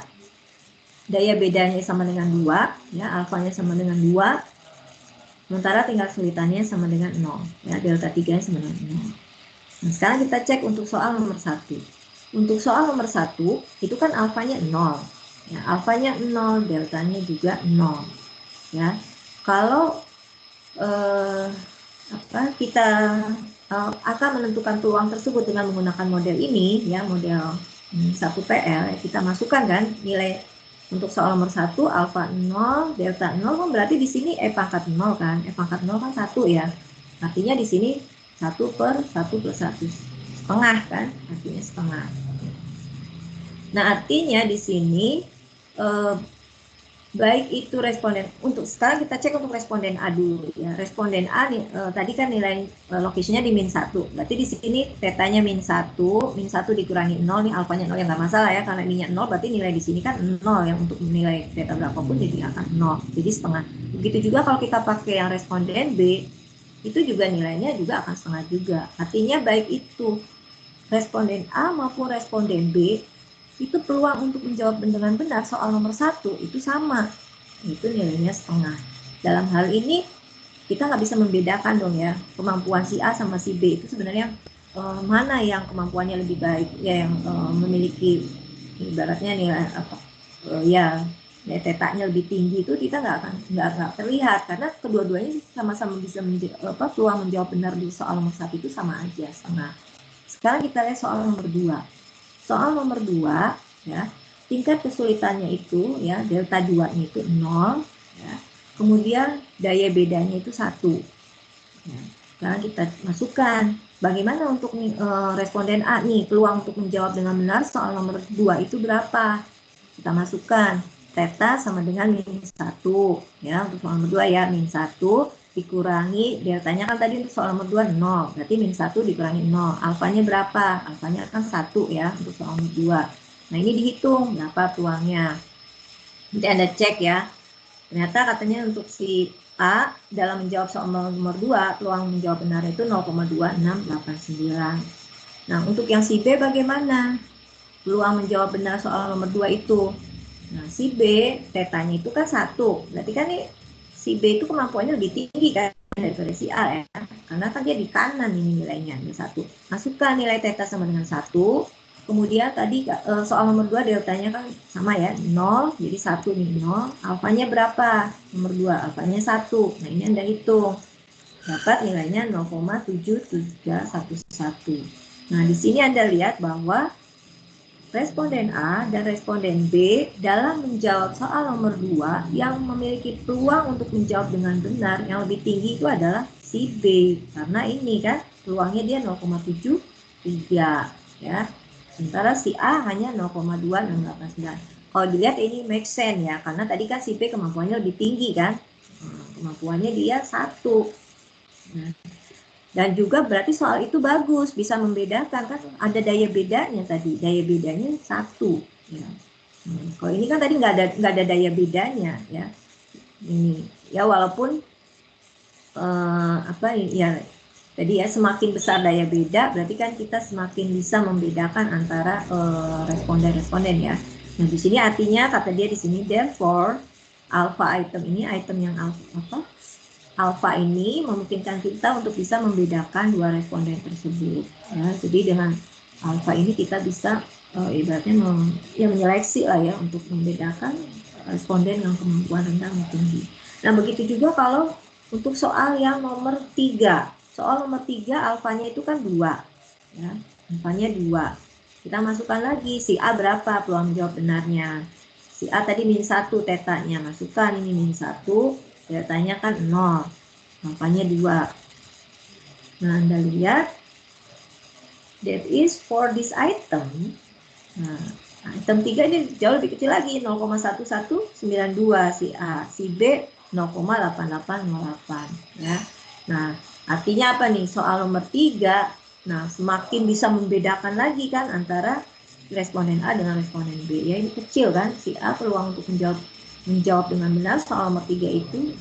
daya bedanya sama dengan 2 ya, alfanya sama dengan 2, sementara tingkat kesulitannya sama dengan 0 ya, delta 3 sama dengan 0. Nah, sekarang kita cek untuk soal nomor 1. Untuk soal nomor 1 itu kan alfanya 0 ya, alfanya 0, deltanya juga 0 ya. Kalau kita akan menentukan peluang tersebut dengan menggunakan model ini ya, model 1PL, kita masukkan kan nilai untuk soal nomor 1 alfa 0, delta 0 kan berarti di sini E pangkat 0 kan, E pangkat 0 kan 1 ya, artinya di sini 1 per 1 plus 1 setengah kan, artinya setengah. Nah, artinya di sini baik itu responden, untuk sekarang kita cek untuk responden A dulu ya. Responden A nih, tadi kan nilai location-nya di min 1, berarti di sini tetanya min 1 dikurangi 0 nih, alfanya 0 ya nggak masalah ya, karena ininya 0 berarti nilai di sini kan 0 ya, untuk nilai teta berapapun jadi akan 0, jadi setengah. Begitu juga kalau kita pakai yang responden B, itu juga nilainya juga akan setengah juga. Artinya baik itu responden A maupun responden B, itu peluang untuk menjawab dengan benar soal nomor 1 itu sama, itu nilainya setengah. Dalam hal ini kita nggak bisa membedakan dong ya, kemampuan si A sama si B itu sebenarnya mana yang kemampuannya lebih baik ya, yang memiliki ibaratnya nilai nilai tetanya lebih tinggi, itu kita nggak terlihat, karena kedua-duanya sama-sama bisa peluang menjawab benar di soal nomor 1 itu sama aja, setengah. Sekarang kita lihat soal nomor 2. Soal nomor 2 ya, tingkat kesulitannya itu ya, delta 2-nya itu 0 ya. Kemudian daya bedanya itu 1. Ya. Sekarang kita masukkan bagaimana untuk responden A nih, peluang untuk menjawab dengan benar soal nomor 2 itu berapa? Kita masukkan theta sama dengan min 1 ya, untuk soal nomor 2 ya, min 1 dikurangi deltanya kan tadi untuk soal nomor 2 0, berarti min 1 dikurangi 0, alfanya berapa? Alfanya kan 1 ya untuk soal nomor 2. Nah, ini dihitung berapa peluangnya, nanti Anda cek ya. Ternyata katanya untuk si A dalam menjawab soal nomor 2 peluang menjawab benar itu 0,2689. Nah, untuk yang si B bagaimana peluang menjawab benar soal nomor 2 itu? Nah, si B tetanya itu kan 1, berarti kan nih si B itu kemampuannya lebih tinggi kan daripada si A ya, karena kan dia di kanan ini nilainya, ini 1. Masukkan nilai teta sama dengan 1, kemudian tadi soal nomor 2 deltanya kan sama ya, 0, jadi 1 nih 0, alfanya berapa? Nomor 2, alfanya 1, nah ini Anda hitung, dapat nilainya 0,7311. Nah, di sini Anda lihat bahwa responden A dan responden B dalam menjawab soal nomor 2 yang memiliki peluang untuk menjawab dengan benar yang lebih tinggi itu adalah si B, karena ini kan peluangnya dia 0,73 ya, sementara si A hanya 0,2689. Kalau dilihat ini make sense ya, karena tadi kan si B kemampuannya lebih tinggi kan, kemampuannya dia 1. Nah, dan juga berarti soal itu bagus, bisa membedakan kan, ada daya bedanya tadi, daya bedanya 1 ya. Kalau ini kan tadi nggak ada daya bedanya ya. Ini ya, walaupun tadi ya, semakin besar daya beda berarti kan kita semakin bisa membedakan antara responden ya. Nah, di sini artinya kata dia di sini, therefore alpha item ini, item yang alfa ini memungkinkan kita untuk bisa membedakan dua responden tersebut ya. Jadi dengan alfa ini kita bisa ibaratnya menyeleksi lah ya, untuk membedakan responden yang kemampuan rendah maupun tinggi. Nah, begitu juga kalau untuk soal yang nomor 3. Soal nomor 3 alfanya itu kan 2 ya. Alfanya 2. Kita masukkan lagi si A berapa peluang menjawab benarnya. Si A tadi min 1 tetanya, masukkan ini min 1, tetanya kan 0. Alfanya 2. Nah, Anda lihat, that is for this item. Nah, item 3 ini jauh lebih kecil lagi, 0,1192 si A, si B 0,8808 ya. Nah, artinya apa nih? Soal nomor 3, nah semakin bisa membedakan lagi kan antara responden A dengan responden B. Ya ini kecil kan, si A peluang untuk menjawab dengan benar soal nomor 3 itu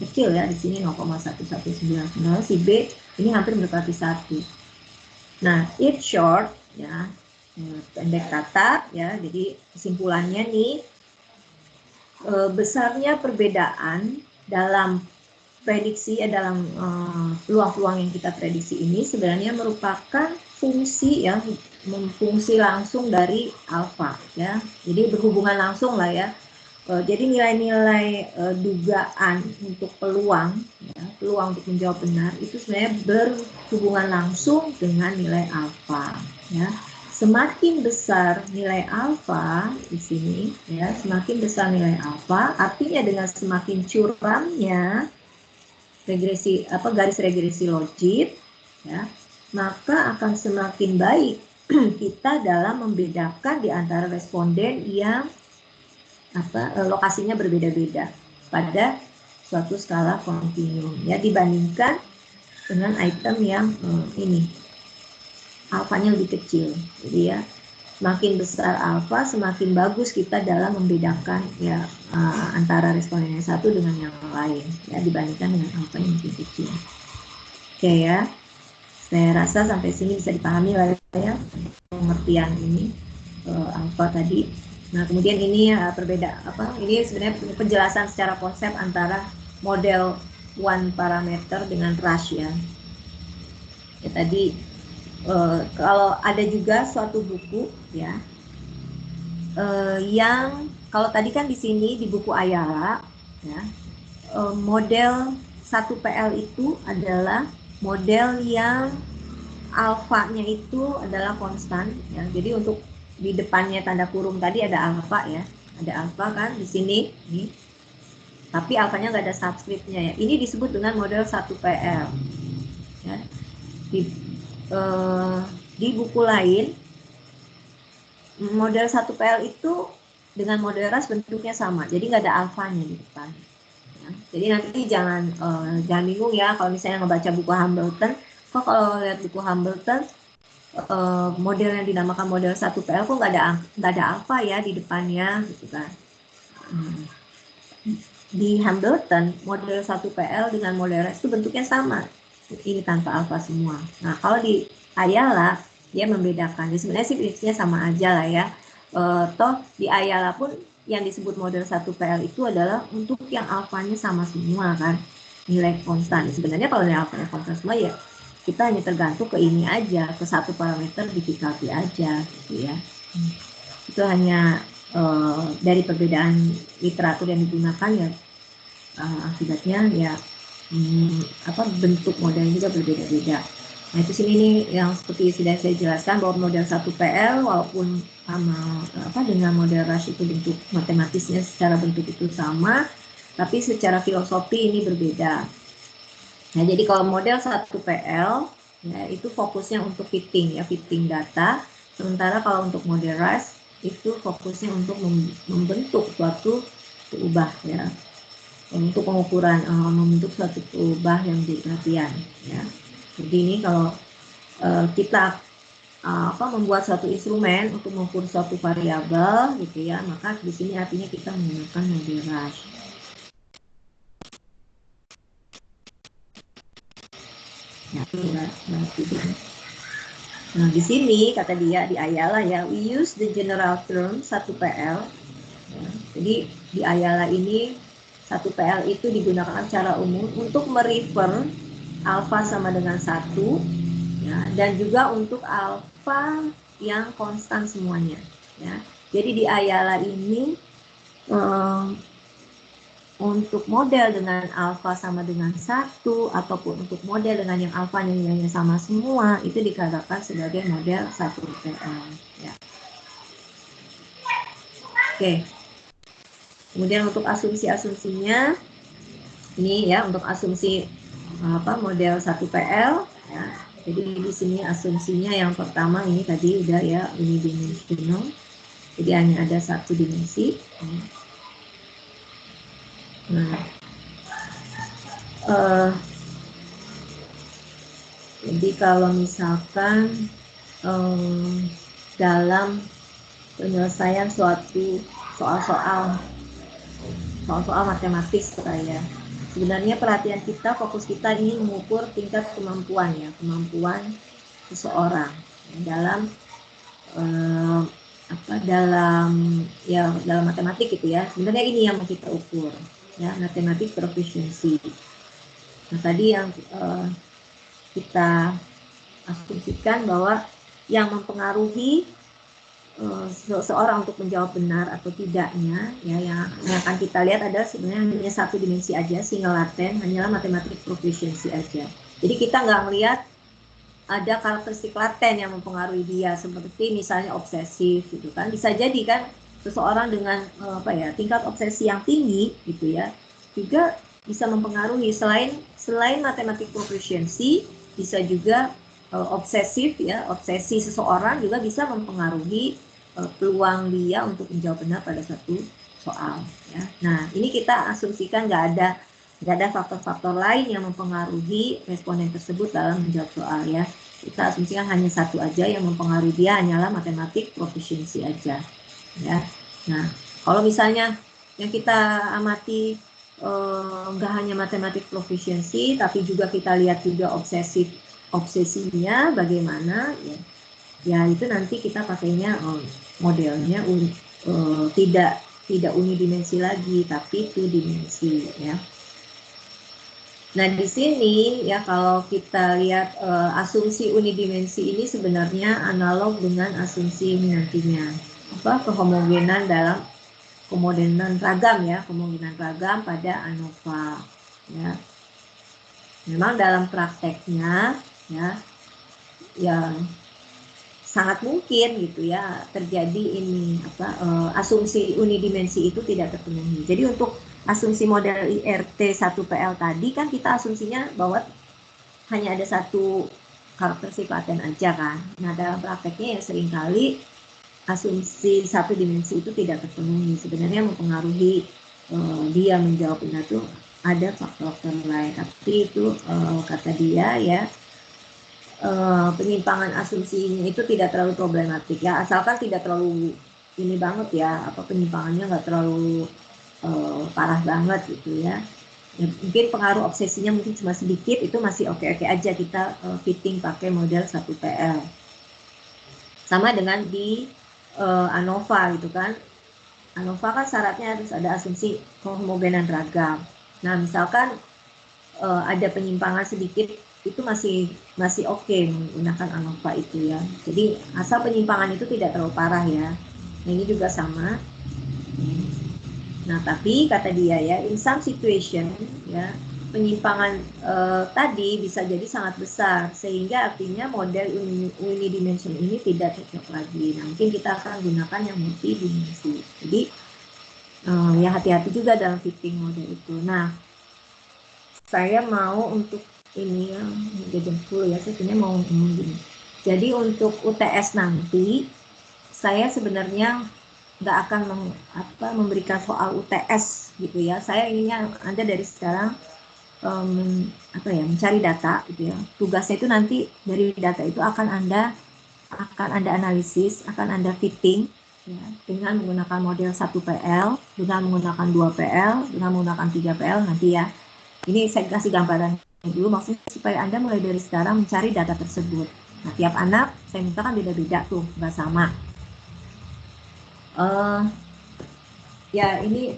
kecil ya, di sini 0,1190, si B ini hampir mendekati 1. Nah, it short ya, pendek kata ya, jadi kesimpulannya nih, besarnya perbedaan dalam prediksi dalam peluang-peluang yang kita prediksi ini sebenarnya merupakan fungsi ya, fungsi langsung dari alfa ya, jadi berhubungan langsung lah ya. Jadi nilai-nilai dugaan untuk peluang ya, peluang untuk menjawab benar itu sebenarnya berhubungan langsung dengan nilai alfa ya. Semakin besar nilai alfa di sini ya, semakin besar nilai alfa, artinya dengan semakin curamnya regresi garis regresi logit ya, maka akan semakin baik kita dalam membedakan di antara responden yang lokasinya berbeda-beda pada suatu skala kontinum ya, dibandingkan dengan item yang ini alfanya lebih kecil. Jadi ya, semakin besar alfa semakin bagus kita dalam membedakan ya antara responden yang satu dengan yang lain ya, dibandingkan dengan alfa yang lebih kecil. Oke ya, saya rasa sampai sini bisa dipahami lah ya pengertian ini alfa tadi. Nah, kemudian ini ini sebenarnya penjelasan secara konsep antara model one parameter dengan rush ya. Ya tadi kalau ada juga suatu buku ya, yang kalau tadi kan di sini di buku Ayala ya, model 1PL itu adalah model yang alfanya itu adalah konstan ya. Jadi untuk di depannya tanda kurung tadi ada alfa ya, ada alfa kan di sini nih, tapi alfanya nggak ada subscriptnya ya. Ini disebut dengan model 1PL ya. Di buku lain model 1PL itu dengan model rush bentuknya sama, jadi nggak ada alfanya di depan ya. Jadi nanti jangan bingung ya kalau misalnya ngebaca buku Hambleton, kok kalau lihat buku Hambleton model yang dinamakan model 1PL kok nggak ada alfa ya di depannya gitu kan. Di Hambleton model 1PL dengan model rush itu bentuknya sama, ini tanpa alfa semua. Nah kalau di Ayala dia membedakan, jadi sebenarnya sih prinsipnya sama aja lah ya. Toh di Ayala pun yang disebut model 1PL itu adalah untuk yang alfanya sama semua kan, nilai konstan. Sebenarnya kalau nilai alfanya konstan semua ya kita hanya tergantung ke ini aja, ke satu parameter difficulty aja gitu ya. Itu hanya dari perbedaan literatur yang digunakan ya, akibatnya ya bentuk modelnya juga berbeda-beda. Nah itu sini nih yang seperti sudah saya jelaskan bahwa model 1PL walaupun sama dengan model rush itu bentuk matematisnya secara bentuk itu sama, tapi secara filosofi ini berbeda. Nah, jadi kalau model 1PL ya itu fokusnya untuk fitting data, sementara kalau untuk model rush itu fokusnya untuk membentuk suatu keubah ya, untuk pengukuran membentuk suatu keubah yang menjadi perhatian ya. Jadi ini kalau kita membuat suatu instrumen untuk mengukur suatu variabel gitu ya, maka di sini artinya kita menggunakan model rush. Nah, di sini kata dia di Ayala ya, we use the general term 1PL. Ya, jadi di Ayala ini 1PL itu digunakan secara umum untuk merefer alfa sama dengan 1 ya, dan juga untuk alfa yang konstan semuanya ya. Jadi di Ayala ini untuk model dengan alfa sama dengan 1 ataupun untuk model dengan yang alfa nilainya sama semua, itu dikatakan sebagai model 1PL ya. Oke. Kemudian untuk asumsi-asumsinya ini ya, untuk asumsi model 1PL ya. Jadi di sini asumsinya yang pertama ini tadi udah ya, unidimensional. Jadi hanya ada satu dimensi. Nah, jadi kalau misalkan dalam penyelesaian suatu soal-soal matematis ya, sebenarnya perhatian kita, fokus kita ini mengukur tingkat kemampuan ya, kemampuan seseorang dalam dalam matematik gitu ya. Sebenarnya ini yang mau kita ukur ya, matematik proficiency. Nah, tadi yang kita asumsikan bahwa yang mempengaruhi seseorang untuk menjawab benar atau tidaknya ya, yang akan kita lihat adalah sebenarnya hanya satu dimensi aja, single latent, hanyalah matematik proficiency aja. Jadi kita nggak melihat ada karakteristik laten yang mempengaruhi dia, seperti misalnya obsesif gitu kan. Bisa jadi kan seseorang dengan tingkat obsesi yang tinggi gitu ya, juga bisa mempengaruhi. Selain matematik proficiency, bisa juga obsesif ya, obsesi seseorang juga bisa mempengaruhi peluang dia untuk menjawab benar pada satu soal ya. Nah, ini kita asumsikan nggak ada faktor-faktor lain yang mempengaruhi responden tersebut dalam menjawab soal ya. Kita asumsikan hanya satu aja yang mempengaruhi dia, hanyalah matematik proficiency aja ya. Nah, kalau misalnya yang kita amati nggak hanya matematik proficiency, tapi juga kita lihat juga obsesinya bagaimana ya itu nanti kita pakainya modelnya tidak unidimensi lagi, tapi 2 dimensi ya. Nah, di sini ya kalau kita lihat asumsi unidimensi ini sebenarnya analog dengan asumsi nantinya kehomogenan dalam kehomogenan ragam ya, kehomogenan ragam pada ANOVA ya. Memang dalam prakteknya ya sangat mungkin gitu ya terjadi ini asumsi unidimensi itu tidak terpenuhi. Jadi untuk asumsi model IRT 1PL tadi kan kita asumsinya bahwa hanya ada satu karakteristik laten aja kan. Nah, dalam prakteknya ya seringkali asumsi satu dimensi itu tidak terpenuhi. Sebenarnya mempengaruhi dia menjawab benar itu ada faktor-faktor lain, tapi itu kata dia ya penyimpangan asumsinya itu tidak terlalu problematik ya, asalkan tidak terlalu ini banget ya, penyimpangannya nggak terlalu parah banget gitu ya. Ya, mungkin pengaruh obsesinya mungkin cuma sedikit, itu masih oke-oke aja kita fitting pakai model 1PL. Sama dengan di ANOVA gitu kan. ANOVA kan syaratnya harus ada asumsi kehomogenan ragam. Nah, misalkan ada penyimpangan sedikit, itu masih oke menggunakan ANOVA itu ya. Jadi asal penyimpangan itu tidak terlalu parah ya. Nah, ini juga sama. Nah, tapi kata dia ya, in some situation ya, penyimpangan tadi bisa jadi sangat besar, sehingga artinya model unidimensional ini tidak cocok lagi. Nah, mungkin kita akan gunakan yang multidimensi. Jadi ya hati-hati juga dalam fitting model itu. Nah, saya mau untuk ini ya, jam 10 ya, saya sebenarnya mau ngomong gini. Jadi untuk UTS nanti, saya sebenarnya nggak akan memberikan soal UTS gitu ya. Saya inginnya Anda dari sekarang mencari data gitu ya. Tugasnya itu nanti dari data itu akan Anda analisis, akan Anda fitting ya, dengan menggunakan model 1PL, dengan menggunakan 2PL, dengan menggunakan 3PL nanti ya. Ini saya kasih gambaran dulu, maksudnya supaya Anda mulai dari sekarang mencari data tersebut. Nah, tiap anak saya minta kan beda-beda tuh, nggak sama. Ya ini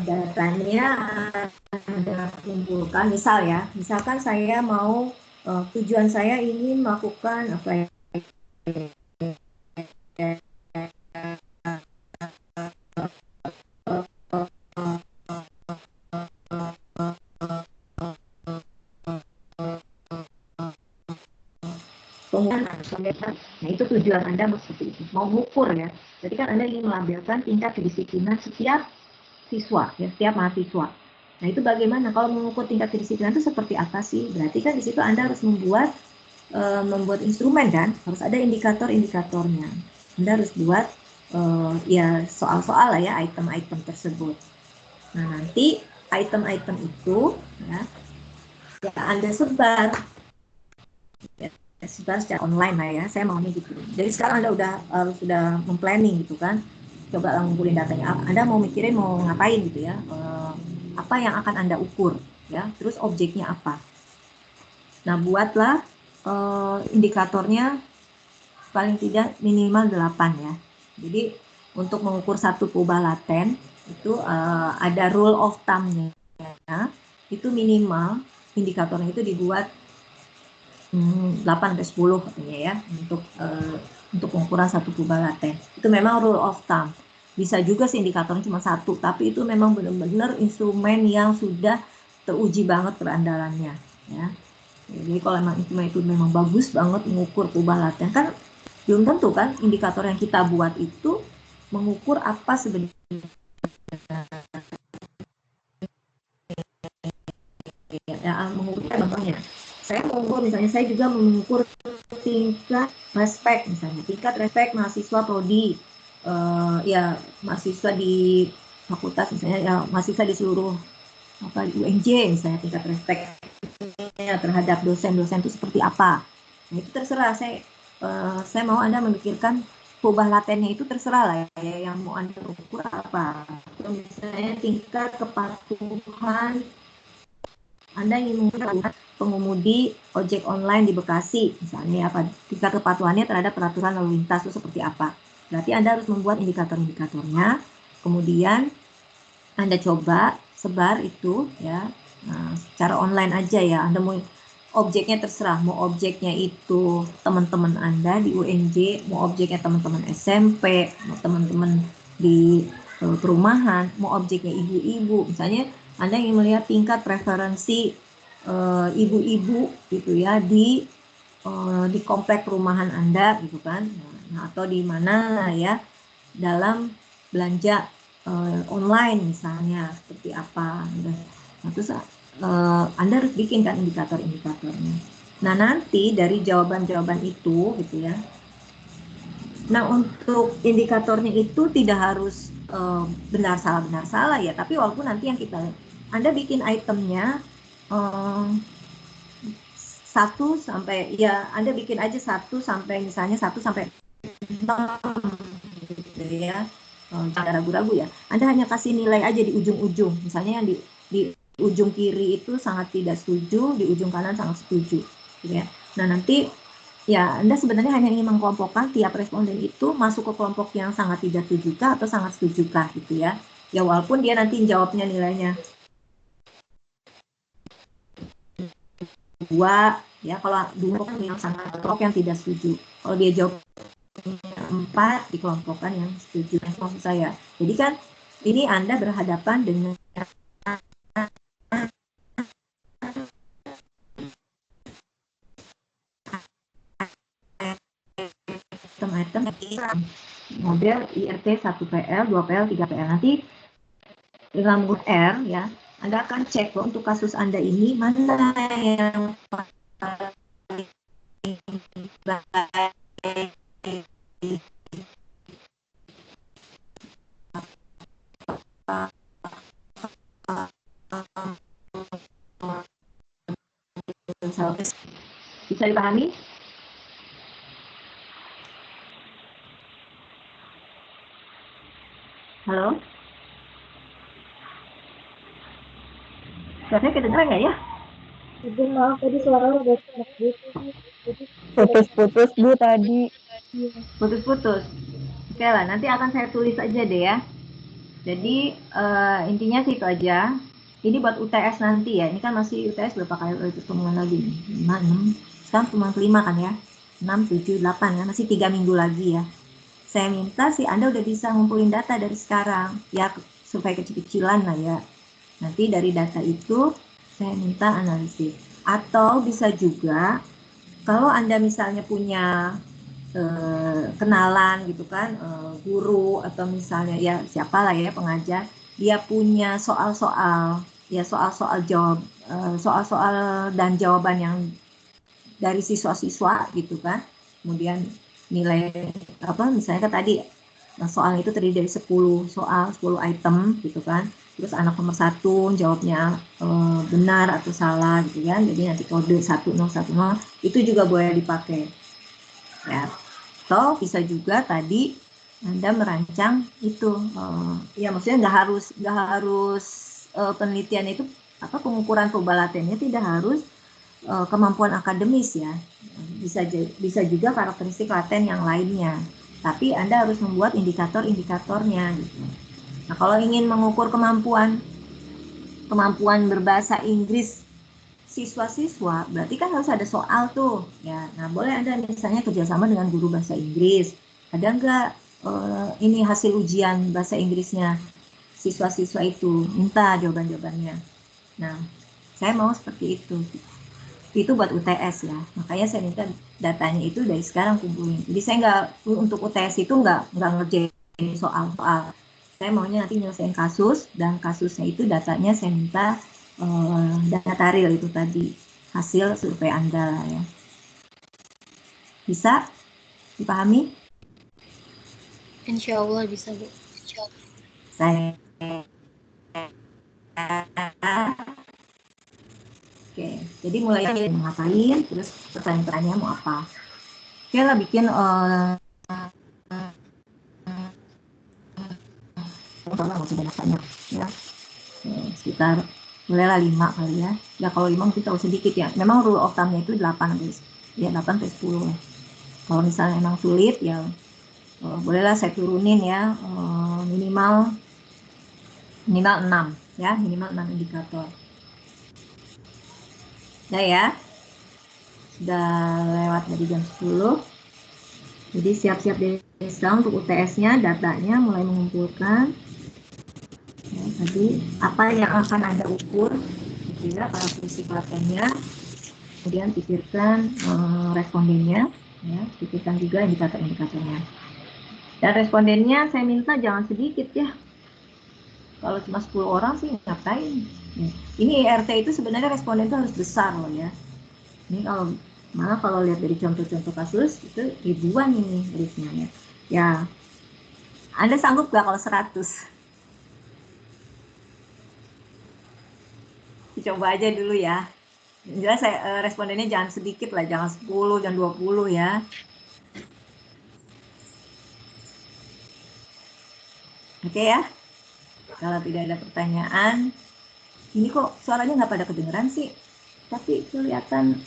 datanya Anda kumpulkan, misalkan saya mau tujuan saya ingin melakukan itu tujuan Anda seperti itu, mau mengukur ya. Jadi kan Anda ingin melabelkan tingkat kedisiplinan setiap siswa, ya, setiap mahasiswa. Nah itu bagaimana kalau mengukur tingkat kedisiplinan itu seperti apa sih? Berarti kan di situ Anda harus membuat instrumen kan, harus ada indikator-indikatornya. Anda harus buat ya soal-soal lah ya, item-item tersebut. Nah nanti item-item itu ya Anda sebar. Sebar secara online lah ya, saya maunya gitu. Jadi sekarang Anda sudah memplanning gitu kan, coba ngumpulin datanya. Anda mau mikirin mau ngapain gitu ya, apa yang akan Anda ukur ya, terus objeknya apa. Nah buatlah indikatornya paling tidak minimal 8 ya. Jadi untuk mengukur satu perubahan laten itu ada rule of thumb-nya ya. Itu minimal indikatornya itu dibuat 8 sampai 10 katanya ya untuk pengukuran satu perubahan laten. Itu memang rule of thumb. Bisa juga sih indikatornya cuma satu, tapi itu memang benar-benar instrumen yang sudah teruji banget keandalannya ya. Jadi kalau memang instrumen itu memang bagus banget mengukur perubahan laten, kan belum tentu kan indikator yang kita buat itu mengukur apa sebenarnya ya, mengukur contohnya. Saya mengukur misalnya, saya juga mengukur tingkat respek misalnya, tingkat respek mahasiswa prodi, ya mahasiswa di fakultas misalnya, ya mahasiswa di seluruh di UNJ misalnya, tingkat respeknya terhadap dosen-dosen itu seperti apa. Nah itu terserah, saya mau Anda memikirkan perubahan latennya itu terserah lah ya, yang mau Anda ukur apa. Misalnya tingkat kepatuhan Anda ingin mengukur pengemudi ojek online di Bekasi, misalnya apa, tingkat kepatuhannya terhadap peraturan lalu lintas itu seperti apa. Berarti Anda harus membuat indikator-indikatornya, kemudian Anda coba sebar itu ya, secara online aja ya. Anda mau objeknya terserah, mau objeknya itu teman-teman Anda di UNJ, mau objeknya teman-teman SMP, mau teman-teman di perumahan, mau objeknya ibu-ibu, misalnya Anda ingin melihat tingkat preferensi ibu-ibu gitu ya di komplek perumahan Anda gitu kan, nah, atau di mana ya dalam belanja online misalnya seperti apa. Nah, terus Anda harus bikin kan indikator-indikatornya. Nah nanti dari jawaban-jawaban itu gitu ya. Nah untuk indikatornya itu tidak harus benar salah ya, tapi walaupun nanti yang Anda bikin itemnya 1 sampai ya, Anda bikin aja 1 sampai misalnya 1 sampai 6 gitu ya. Jangan ragu-ragu ya. Anda hanya kasih nilai aja di ujung-ujung. Misalnya yang di ujung kiri itu sangat tidak setuju, di ujung kanan sangat setuju. Gitu ya. Nah nanti ya Anda sebenarnya hanya ingin mengkelompokkan tiap responden itu masuk ke kelompok yang sangat tidak setujukah atau sangat setujukah gitu ya. Ya walaupun dia nanti jawabnya nilainya 2 ya, kalau dulu kan yang sangat kelompok yang tidak setuju. Kalau dia jawab 4 dikelompokkan yang setuju. Maksud saya, jadi kan ini Anda berhadapan dengan item-item model IRT 1 PL, 2 PL, 3 PL. Nanti dalam grup R ya, Anda akan cek bahwa untuk kasus Anda ini mana yang bisa dipahami? Halo? Suaranya kedengeran nggak ya? Ibu maaf tadi suara udah gitu. Putus-putus Bu tadi. Putus-putus. Oke lah, nanti akan saya tulis aja deh ya. Jadi intinya sih itu aja. Ini buat UTS nanti ya. Ini kan masih UTS berapa kali pertemuan lagi nih? 5, 6. Sekarang cuma 5 kan ya? 6, 7, 8 kan? Masih 3 minggu lagi ya. Saya minta sih Anda udah bisa ngumpulin data dari sekarang. Ya supaya kecil-kecilan lah ya. Nanti dari data itu saya minta analisis. Atau bisa juga kalau Anda misalnya punya kenalan gitu kan, guru atau misalnya ya siapalah ya pengajar, dia punya soal-soal ya soal-soal dan jawaban yang dari siswa-siswa gitu kan, kemudian nilai apa misalnya kan tadi soal itu terdiri dari 10 soal 10 item gitu kan, terus anak nomor 1 jawabnya benar atau salah gitu kan, jadi nanti kode 1010 itu juga boleh dipakai ya. Atau bisa juga tadi Anda merancang itu, ya maksudnya nggak harus penelitian itu apa pengukuran probabilitasnya tidak harus kemampuan akademis ya, bisa juga karakteristik laten yang lainnya. Tapi Anda harus membuat indikator-indikatornya gitu. Nah, kalau ingin mengukur kemampuan berbahasa Inggris siswa-siswa, berarti kan harus ada soal tuh ya. Nah, boleh Anda misalnya kerjasama dengan guru bahasa Inggris. Ada nggak ini hasil ujian bahasa Inggrisnya siswa-siswa itu, minta jawaban-jawabannya. Nah, saya mau seperti itu. Itu buat UTS ya, makanya saya minta datanya itu dari sekarang kumpulin. Jadi saya nggak untuk UTS itu nggak ngerjain soal-soal. Saya maunya nanti nyelesain kasus dan kasusnya itu datanya saya minta data real itu tadi hasil survei Anda ya. Bisa dipahami? Insya Allah bisa, Bu. Saya Oke, jadi mulai mau ngapain, terus pertanyaan-pertanyaannya mau apa. Oke lah bikin kalau masih banyak ya, sekitar mulailah 5 kali ya. Ya kalau 5 mungkin terlalu sedikit ya. Memang rule of thumb-nya itu 8 guys. Ya 8 sampai 10. Kalau misalnya emang sulit ya bolehlah saya turunin ya, minimal 6 ya, minimal 6 indikator. Udah ya, sudah lewat dari jam 10. Jadi siap-siap deh sekarang untuk UTS-nya, datanya mulai mengumpulkan. Ya, tadi apa yang akan Anda ukur, gitu ya, karakteristik latennya. Kemudian pikirkan respondennya, ya, pikirkan juga indikator-indikatornya. Dan respondennya saya minta jangan sedikit ya. Kalau cuma 10 orang sih ngapain? Ya. Ini IRT itu sebenarnya responden itu harus besar loh ya. Ini malah kalau lihat dari contoh-contoh kasus itu ribuan ini listnya ya. Ya, Anda sanggup nggak kalau 100? Coba aja dulu ya. Jelas respondennya jangan sedikit lah, jangan 10, jangan 20 ya. Oke ya. Kalau tidak ada pertanyaan, ini kok suaranya nggak pada kedengeran sih, tapi kelihatan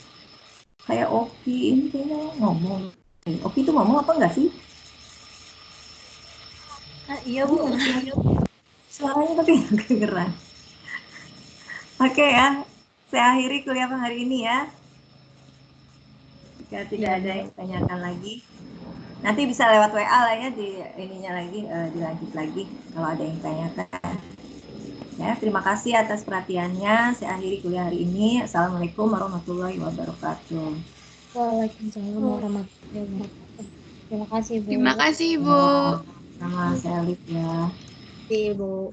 kayak Oki ini kayaknya ngomong. Oki itu ngomong apa enggak sih? Iya, Bu. Suaranya tapi nggak kedengeran. Oke ya, saya akhiri kuliah hari ini ya. Jika tidak ada yang ditanyakan lagi, nanti bisa lewat WA lah ya di ininya lagi, dilanjut lagi kalau ada yang tanyakan. Ya, terima kasih atas perhatiannya. Saya akhiri kuliah hari ini. Assalamualaikum warahmatullahi wabarakatuh. Waalaikumsalam warahmatullahi wabarakatuh. Terima kasih, Bu. Terima kasih, Bu. Sama saya Alif ya. Terima kasih, Bu.